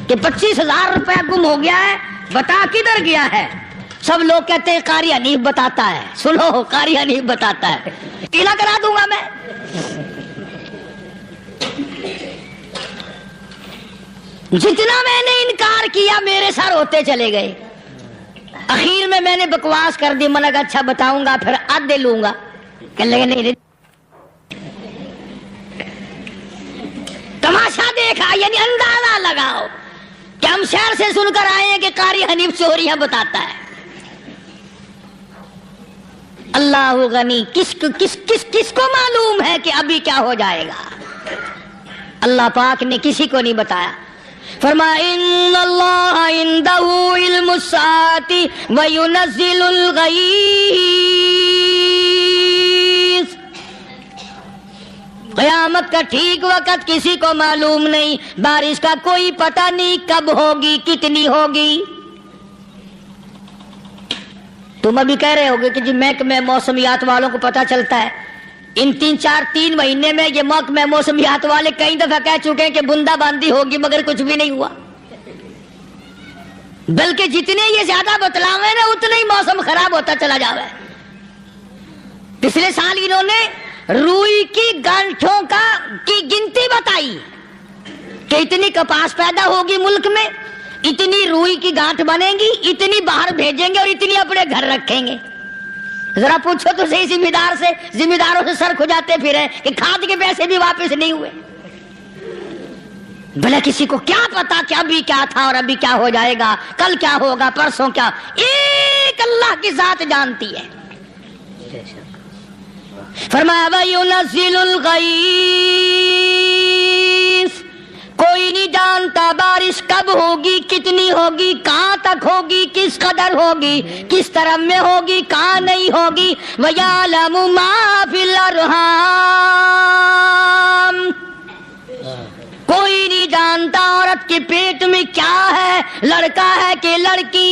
کہ 25,000 روپیہ گم ہو گیا ہے, بتا کدھر گیا ہے. سب لوگ کہتے ہیں قاری حنیف بتاتا ہے. سنو, قاری حنیف بتاتا ہے, قلعہ کرا دوں گا میں. جتنا میں نے انکار کیا میرے سر ہوتے چلے گئے. اخیر میں نے بکواس کر دی. میں نے کہا اچھا بتاؤں گا پھر آدھے لوں گا. کہنے لگے نہیں. تماشا دیکھا, یعنی اندازہ لگاؤ کہ ہم شہر سے سن کر آئے ہیں کہ قاری حنیف چوریاں بتاتا ہے. اللہ غنی, کس کو معلوم ہے کہ ابھی کیا ہو جائے گا؟ اللہ پاک نے کسی کو نہیں بتایا. فرمایا ان اللہ عنده علم الساعة وینزل الغیث. قیامت کا ٹھیک وقت کسی کو معلوم نہیں, بارش کا کوئی پتہ نہیں کب ہوگی کتنی ہوگی. تم ابھی کہہ رہے ہوگے کہ جی محکمہ موسمیات والوں کو پتہ چلتا ہے. ان 3 مہینے میں یہ محکمہ موسمیات والے کئی دفعہ کہہ چکے ہیں کہ بندہ باندی ہوگی, مگر کچھ بھی نہیں ہوا. بلکہ جتنے یہ زیادہ بتلاوے نا اتنا ہی موسم خراب ہوتا چلا جاوے. پچھلے سال انہوں نے روئی کی گانٹھوں کی گنتی بتائی کہ اتنی کپاس پیدا ہوگی ملک میں, اتنی روئی کی گانٹھ بنے گی, اتنی باہر بھیجیں گے اور اتنی اپنے گھر رکھیں گے. ذرا پوچھو تو صحیح ذمہ داروں سے سر کھجاتے پھرے کہ کھاد کے پیسے بھی واپس نہیں ہوئے. بھلا کسی کو کیا پتا کہ ابھی کیا تھا اور ابھی کیا ہو جائے گا, کل کیا ہوگا, پرسوں کیا. ایک اللہ کی ذات جانتی ہے. فرمایا وَيُنَزِّلُ الْغَيْثَ, کوئی نہیں جانتا بارش کب ہوگی, کتنی ہوگی, کہاں تک ہوگی, کس قدر ہوگی, کس طرف میں ہوگی, کہاں نہیں ہوگی. وَيَعْلَمُ مَا فِي الْأَرْحَامِ, کوئی نہیں جانتا عورت کے پیٹ میں کیا ہے, لڑکا ہے کہ لڑکی.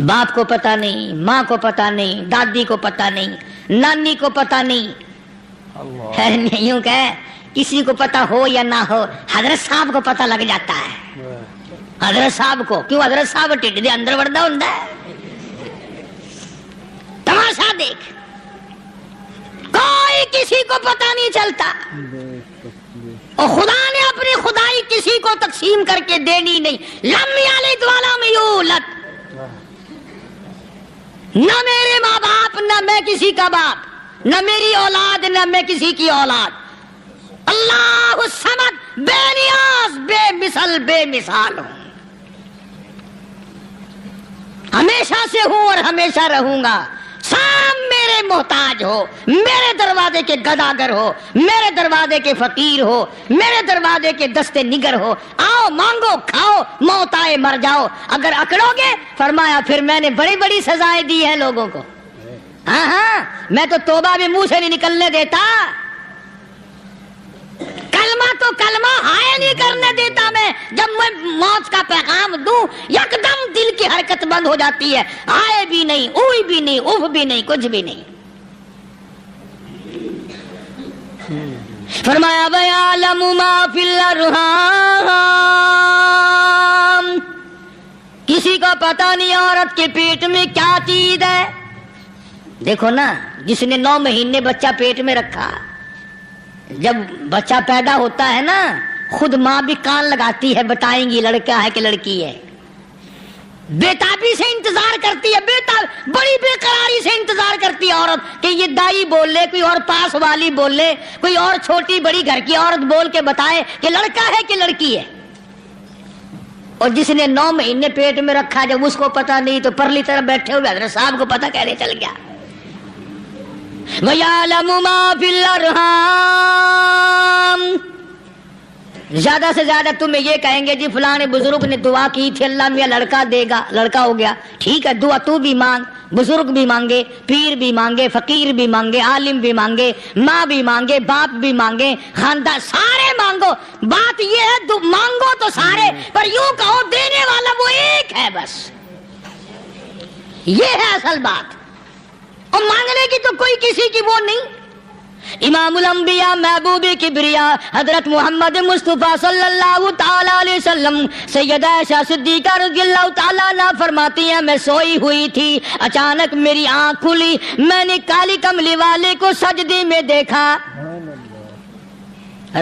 باپ کو پتا نہیں, ماں کو پتا نہیں, دادی کو پتا نہیں, نانی کو پتا نہیں. یوں کہ کسی کو پتا ہو یا نہ ہو, حضرت صاحب کو پتا لگ جاتا ہے. حضرت صاحب کو کیوں, حضرت صاحب ٹھڈ دے اندر وڑدا ہوندا ہے. تماشا دیکھ, کوئی کسی کو پتا نہیں چلتا. اور خدا نے اپنی خدائی کسی کو تقسیم کر کے دینی نہیں. لم یلد ولم یولد, نہ میرے ماں باپ, نہ میں کسی کا باپ, نہ میری اولاد, نہ میں کسی کی اولاد. اللہ الصمد, بے نیاز, بے مثال ہوں. ہمیشہ سے ہوں اور ہمیشہ رہوں گا. سام میرے محتاج ہو, میرے دروازے کے گداگر ہو, میرے دروازے کے فقیر ہو, میرے دروازے کے دستے نگر ہو. آؤ مانگو کھاؤ, موت آئے مر جاؤ. اگر اکڑو گے فرمایا پھر میں نے بڑی بڑی سزائیں دی ہیں لوگوں کو. ہاں میں تو توبہ بھی منہ سے نہیں نکلنے دیتا. کلمہ ہائے نہیں کرنے دیتا میں. جب میں موت کا پیغام دوں یکدم دل کی حرکت بند ہو جاتی ہے. ہائے بھی نہیں, اوئی بھی نہیں, اف بھی نہیں, کچھ بھی نہیں. فرمایا وَيَعْلَمُ مَا فِي الْأَرْحَامِ, کسی کو پتا نہیں عورت کے پیٹ میں کیا چیز ہے. دیکھو نا, جس نے 9 مہینے بچہ پیٹ میں رکھا, جب بچہ پیدا ہوتا ہے نا خود ماں بھی کان لگاتی ہے, بتائیں گی لڑکا ہے کہ لڑکی ہے. بےتابی سے انتظار کرتی ہے, بڑی بے قراری سے انتظار کرتی ہے عورت کہ یہ دائی بول لے, کوئی اور پاس والی بول لے, کوئی اور چھوٹی بڑی گھر کی عورت بول کے بتائے کہ لڑکا ہے کہ لڑکی ہے. اور جس نے 9 مہینے پیٹ میں رکھا جب اس کو پتا نہیں تو پرلی طرف بیٹھے ہوئے حضرت صاحب کو پتا کیسے چل گیا؟ وَيَعْلَمُ مَا فِي الْأَرْحَامِ. زیادہ سے زیادہ تمہیں یہ کہیں گے جی فلاں بزرگ نے دعا کی تھی اللہ میاں لڑکا دے گا، لڑکا ہو گیا، ٹھیک ہے دعا تو بھی مانگ، بزرگ بھی مانگے، پیر بھی مانگے، فقیر بھی مانگے، عالم بھی مانگے، ماں بھی مانگے، باپ بھی مانگے، خاندان سارے مانگو. بات یہ ہے مانگو تو سارے، پر یوں کہو دینے والا وہ ایک ہے بس. یہ ہے اصل بات. اور مانگنے کی تو کوئی کسی کی وہ نہیں. امام الانبیاء محبوب کبریا حضرت محمد مصطفیٰ صلی اللہ تعالی علیہ وسلم سیدہ عائشہ صدیقہ رضی اللہ تعالیٰ عنہ فرماتی ہیں میں سوئی ہوئی تھی، اچانک میری آنکھ کھلی، میں نے کالی کملی والے کو سجدے میں دیکھا،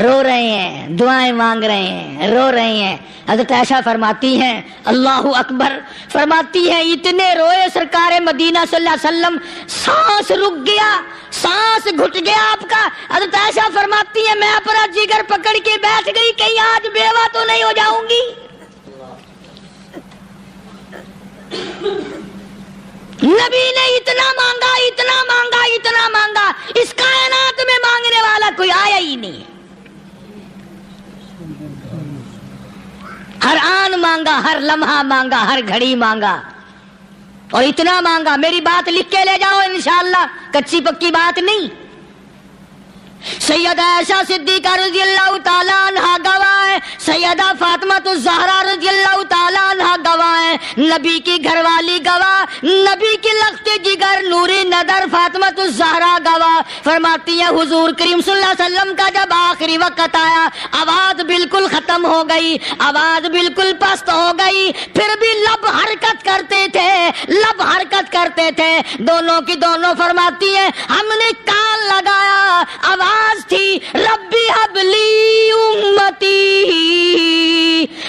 رو رہے ہیں، دعائیں مانگ رہے ہیں، رو رہے ہیں. حضرت عائشہ فرماتی ہیں اللہ اکبر، فرماتی ہیں اتنے روئے سرکار مدینہ صلی اللہ علیہ وسلم، سانس رک گیا، سانس گھٹ گیا آپ کا. حضرت عائشہ فرماتی ہیں میں اپنا جگر پکڑ کے بیٹھ گئی، کہیں آج بیوہ تو نہیں ہو جاؤں گی. نبی نے اتنا مانگا، اتنا مانگا، اتنا مانگا، اس کائنات میں مانگنے والا کوئی آیا ہی نہیں. ہر آن مانگا، ہر لمحہ مانگا، ہر گھڑی مانگا، اور اتنا مانگا. میری بات لکھ کے لے جاؤ انشاءاللہ، کچی پکی بات نہیں. سیدہ عائشہ صدیقہ رضی اللہ تعالیٰ عنہ گواہ ہے، سیدہ فاطمہ الزہرا رضی اللہ تعالیٰ عنہ گواہ ہے، نبی کی گھر والی گواہ، نبی کی لخت جگر نوری نظر فاطمہ الزہرا گواہ. فرماتی ہیں حضور کریم صلی اللہ علیہ وسلم کا جب آخری وقت آیا، آواز بالکل ختم ہو گئی، آواز بالکل پست ہو گئی، پھر بھی لب حرکت کرتے تھے، لب حرکت کرتے تھے، دونوں کی دونوں. فرماتی ہیں ہم نے کان لگایا، آواز تھی ربی حبلی امتی،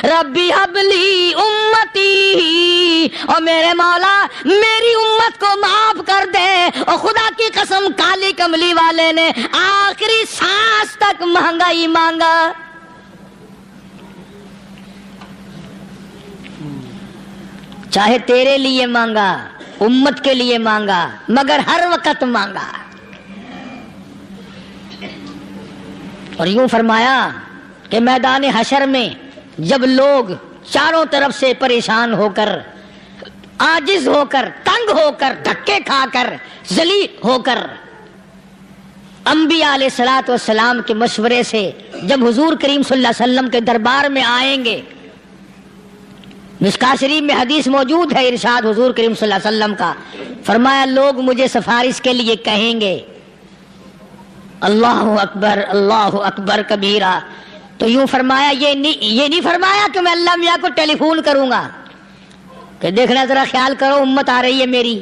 ربی حبلی امتی، اور میرے مولا میری امت کو معاف کر دے. اور خدا کی قسم کالی کملی والے نے آخری سانس تک مانگا ہی مانگا. چاہے تیرے لیے مانگا، امت کے لیے مانگا، مگر ہر وقت مانگا. اور یوں فرمایا کہ میدان حشر میں جب لوگ چاروں طرف سے پریشان ہو کر، عاجز ہو کر، تنگ ہو کر، دھکے کھا کر، ذلیل ہو کر انبیاء علیہ الصلوۃ والسلام کے مشورے سے جب حضور کریم صلی اللہ علیہ وسلم کے دربار میں آئیں گے، مشکاہ شریف میں حدیث موجود ہے، ارشاد حضور کریم صلی اللہ علیہ وسلم کا، فرمایا لوگ مجھے سفارش کے لیے کہیں گے اللہ اکبر، اللہ اکبر کبیرہ. تو یوں فرمایا یہ نہیں فرمایا کہ میں اللہ میاں کو ٹیلی فون کروں گا کہ دیکھنا ذرا خیال کرو امت آ رہی ہے میری،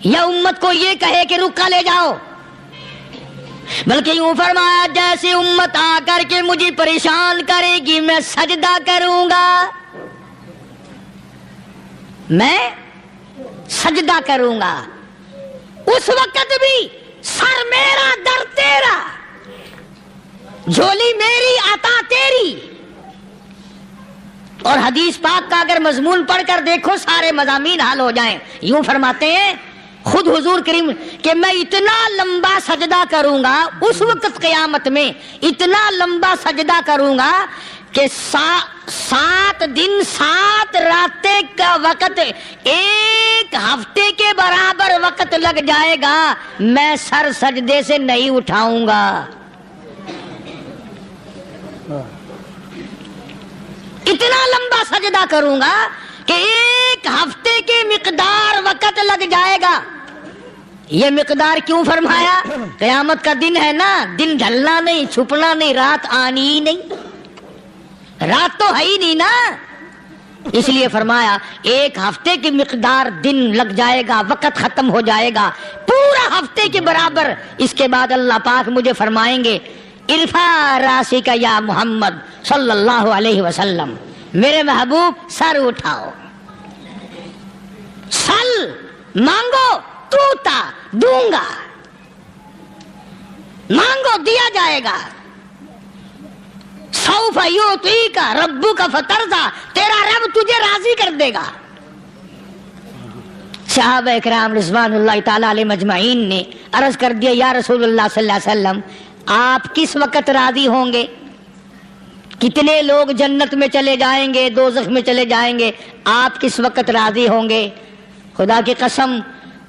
یا امت کو یہ کہے کہ رکا لے جاؤ، بلکہ یوں فرمایا جیسے امت آ کر کے مجھے پریشان کرے گی میں سجدہ کروں گا، میں سجدہ کروں گا. اس وقت بھی سر میرا در تیرا، جھولی میری عطا تیری. اور حدیث پاک کا اگر مضمون پڑھ کر دیکھو سارے مضامین حل ہو جائیں. یوں فرماتے ہیں خود حضور کریم کہ میں اتنا لمبا سجدہ کروں گا اس وقت قیامت میں، اتنا لمبا سجدہ کروں گا کہ 7 دن 7 راتیں کا وقت 1 ہفتے کے برابر وقت لگ جائے گا، میں سر سجدے سے نہیں اٹھاؤں گا. اتنا لمبا سجدہ کروں گا کہ 1 ہفتے کے مقدار وقت لگ جائے گا. یہ مقدار کیوں فرمایا؟ قیامت کا دن ہے نا، دن ڈھلنا نہیں، چھپنا نہیں، رات آنی ہی نہیں، رات تو ہے ہی نہیں نا، اس لیے فرمایا 1 ہفتے کی مقدار دن لگ جائے گا، وقت ختم ہو جائے گا پورا ہفتے کے برابر. اس کے بعد اللہ پاک مجھے فرمائیں گے ارفع راسک یا محمد صلی اللہ علیہ وسلم، میرے محبوب سر اٹھاؤ، سل مانگو توتا دوں گا، مانگو دیا جائے گا. سوف یعطیک ربک فترضی، تیرا رب تجھے راضی کر دے گا۔ صحابہ اکرام رضوان اللہ تعالی علیہ مجمعین نے عرض کر دیا یا رسول اللہ صلی اللہ علیہ وسلم آپ کس وقت راضی ہوں گے؟ کتنے لوگ جنت میں چلے جائیں گے، دوزخ میں چلے جائیں گے، آپ کس وقت راضی ہوں گے؟ خدا کی قسم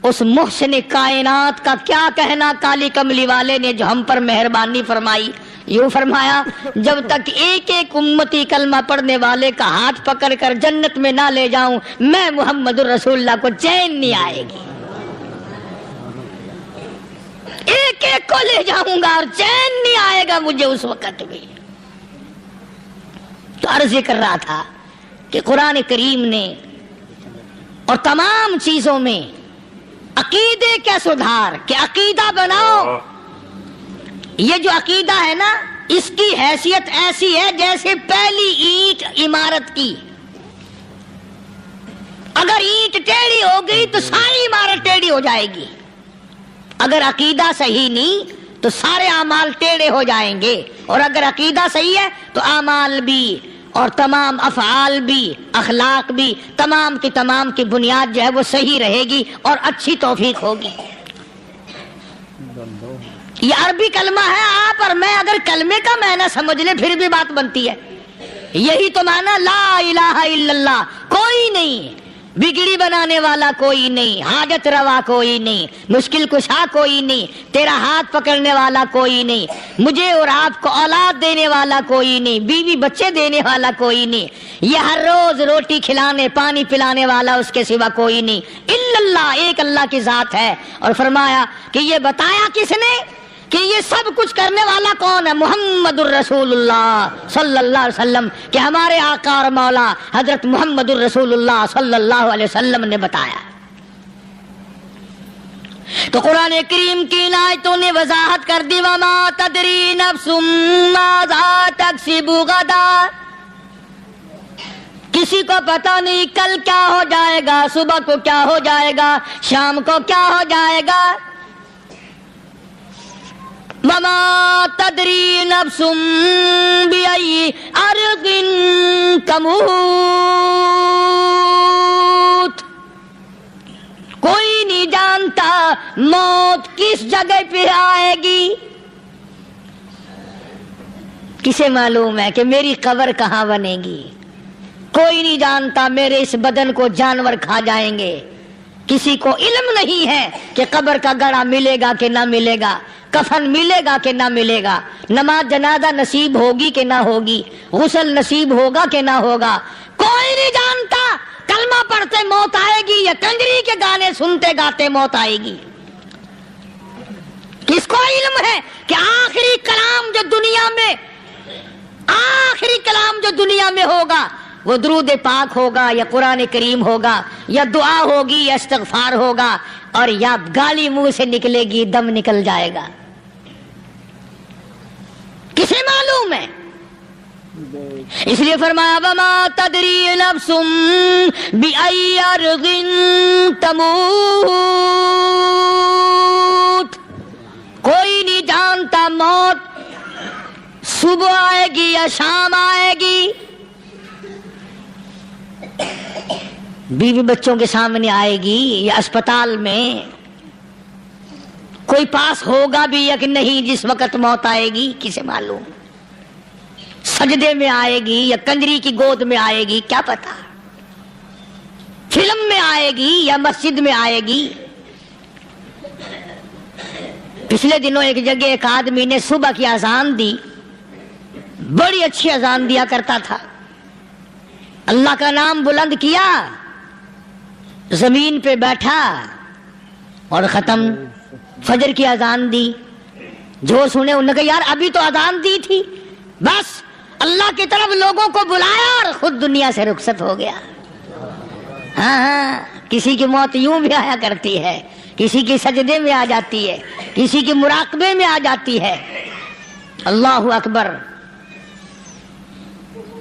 اس محسن کائنات کا کیا کہنا کالی کملی والے نے جو ہم پر مہربانی فرمائی، یوں فرمایا جب تک ایک ایک امتی کلمہ پڑھنے والے کا ہاتھ پکڑ کر جنت میں نہ لے جاؤں میں محمد الرسول اللہ کو چین نہیں آئے گی، ایک ایک کو لے جاؤں گا اور چین نہیں آئے گا مجھے اس وقت بھی۔ تو عرض یہ کر رہا تھا کہ قرآن کریم نے اور تمام چیزوں میں عقیدے کا سدھار کہ عقیدہ بناؤ، یہ جو عقیدہ ہے نا اس کی حیثیت ایسی ہے جیسے پہلی اینٹ عمارت کی، اگر اینٹ ٹیڑھی ہو گئی تو ساری عمارت ٹیڑھی ہو جائے گی، اگر عقیدہ صحیح نہیں تو سارے اعمال ٹیڑھے ہو جائیں گے، اور اگر عقیدہ صحیح ہے تو اعمال بھی اور تمام افعال بھی اخلاق بھی تمام کی بنیاد جو ہے وہ صحیح رہے گی اور اچھی توفیق ہوگی۔ یہ عربی کلمہ ہے، آپ اور میں اگر کلمے کا معنی سمجھ لیں پھر بھی بات بنتی ہے، یہی تو معنی لا الہ الا اللہ، کوئی نہیں بگڑی بنانے والا، کوئی نہیں حاجت روا، کوئی نہیں مشکل کشا، کوئی نہیں تیرا ہاتھ پکڑنے والا، کوئی نہیں مجھے اور آپ کو اولاد دینے والا، کوئی نہیں بیوی بچے دینے والا، کوئی نہیں یہ ہر روز روٹی کھلانے پانی پلانے والا اس کے سوا کوئی نہیں، الا اللہ، ایک اللہ کی ذات ہے۔ اور فرمایا کہ یہ بتایا کس نے کہ یہ سب کچھ کرنے والا کون ہے؟ محمد الرسول اللہ صلی اللہ علیہ وسلم، کہ ہمارے آقا اور مولا حضرت محمد الرسول اللہ صلی اللہ علیہ وسلم نے بتایا۔ تو قرآن کریم کی آیتوں نے وضاحت کر دی وما تدری نفس ماذا تکسب غدا، کسی کو پتہ نہیں کل کیا ہو جائے گا، صبح کو کیا ہو جائے گا، شام کو کیا ہو جائے گا۔ وما تدری نفس بأي أرض تموت، کوئی نہیں جانتا موت کس جگہ پہ آئے گی۔ کسے معلوم ہے کہ میری قبر کہاں بنے گی؟ کوئی نہیں جانتا میرے اس بدن کو جانور کھا جائیں گے، کسی کو علم نہیں ہے کہ قبر کا گڑھا ملے گا کہ نہ ملے گا، کفن ملے گا کہ نہ ملے گا، نماز جنازہ نصیب ہوگی کہ نہ ہوگی، غسل نصیب ہوگا کہ نہ ہوگا، کوئی نہیں جانتا کلمہ پڑھتے موت آئے گی یا کنجری کے گانے سنتے گاتے موت آئے گی۔ کس کو علم ہے کہ آخری کلام جو دنیا میں ہوگا وہ درود پاک ہوگا یا قرآن کریم ہوگا یا دعا ہوگی یا استغفار ہوگا، اور یا گالی منہ سے نکلے گی دم نکل جائے گا؟ کسے معلوم ہے؟ اس لیے فرمایا وما تدری نفس بأي أرض تموت، کوئی نہیں جانتا موت صبح آئے گی یا شام آئے گی، بیوی بچوں کے سامنے آئے گی یا اسپتال میں، کوئی پاس ہوگا بھی یا کہ نہیں جس وقت موت آئے گی کسے معلوم؟ سجدے میں آئے گی یا کنجری کی گود میں آئے گی کیا پتا، فلم میں آئے گی یا مسجد میں آئے گی۔ پچھلے دنوں ایک جگہ ایک آدمی نے صبح کی اذان دی، بڑی اچھی اذان دیا کرتا تھا، اللہ کا نام بلند کیا، زمین پہ بیٹھا اور ختم، فجر کی اذان دی، جو سنے انہوں نے کہا یار ابھی تو اذان دی تھی، بس اللہ کی طرف لوگوں کو بلایا اور خود دنیا سے رخصت ہو گیا۔ ہاں کسی کی موت یوں بھی آیا کرتی ہے، کسی کی سجدے میں آ جاتی ہے، کسی کی مراقبے میں آ جاتی ہے، اللہ اکبر،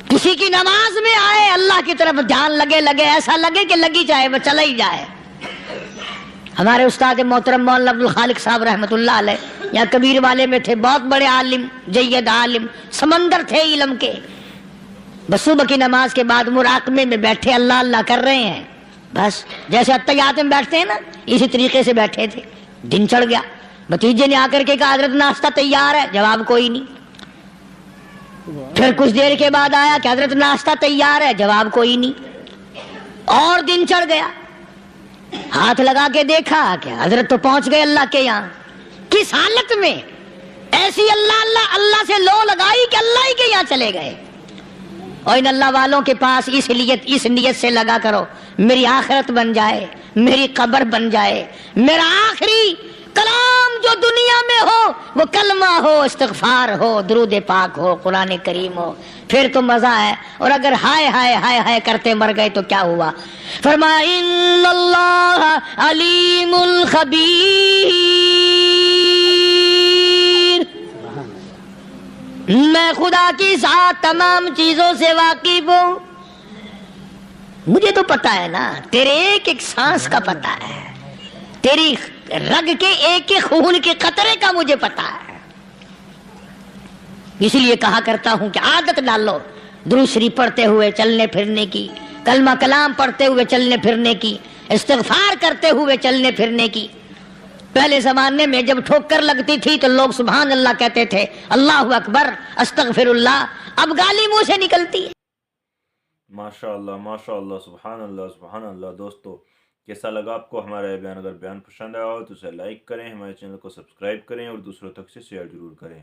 کسی کی نماز میں آئے، اللہ کی طرف دھیان لگے ایسا لگے کہ لگی جائے وہ چلا ہی جائے۔ ہمارے استاد محترم مولانا عبد الخالق صاحب رحمۃ اللہ علیہ یا کبیر والے میں تھے بہت بڑے عالم، جید عالم، سمندر تھے علم کے، بس صبح کی نماز کے بعد مراقبے میں بیٹھے اللہ اللہ کر رہے ہیں، بس جیسے اتحیات میں بیٹھتے ہیں نا اسی طریقے سے بیٹھے تھے۔ دن چڑھ گیا، بھتیجے نے آ کر کے کہا حضرت ناشتہ تیار ہے، جواب کوئی نہیں۔ پھر کچھ دیر کے بعد آیا کہ حضرت ناشتہ تیار ہے، جواب کوئی نہیں۔ اور دن چڑھ گیا، ہاتھ لگا کے دیکھا کہ حضرت تو پہنچ گئے اللہ کے یہاں۔ کس حالت میں؟ ایسی اللہ اللہ اللہ سے لو لگائی کہ اللہ ہی کے یہاں چلے گئے۔ اور ان اللہ والوں کے پاس اس نیت سے لگا کرو میری آخرت بن جائے، میری قبر بن جائے، میرا آخری کلام جو دنیا میں ہو وہ کلمہ ہو، استغفار ہو، درود پاک ہو، قرآن کریم ہو، پھر تو مزہ ہے۔ اور اگر ہائے ہائے ہائے ہائے کرتے مر گئے تو کیا ہوا؟ فرمایا ان اللہ علیم الخبیر، میں خدا کی ذات تمام چیزوں سے واقف ہوں، مجھے تو پتا ہے نا، تیرے ایک ایک سانس کا پتا ہے، تیری رگ کے ایک ایک خون کے قطرے کا مجھے پتا ہے۔ اس لیے کہا کرتا ہوں کہ عادت ڈالو درود شریف پڑھتے ہوئے چلنے پھرنے کی، کلمہ کلام پڑھتے ہوئے چلنے پھرنے کی، استغفار کرتے ہوئے چلنے پھرنے کی۔ پہلے زمانے میں جب ٹھوکر لگتی تھی تو لوگ سبحان اللہ کہتے تھے، اللہ اکبر، استغفر اللہ، اب گالی منہ سے نکلتی ہے۔ ماشاء اللہ، سبحان اللہ، سبحان اللہ۔ دوستو کیسا لگا آپ کو ہمارا یہ بیان؟ اگر بیان پسند آیا ہو تو اسے لائک کریں، ہمارے چینل کو سبسکرائب کریں اور دوسروں تک سے شیئر ضرور کریں۔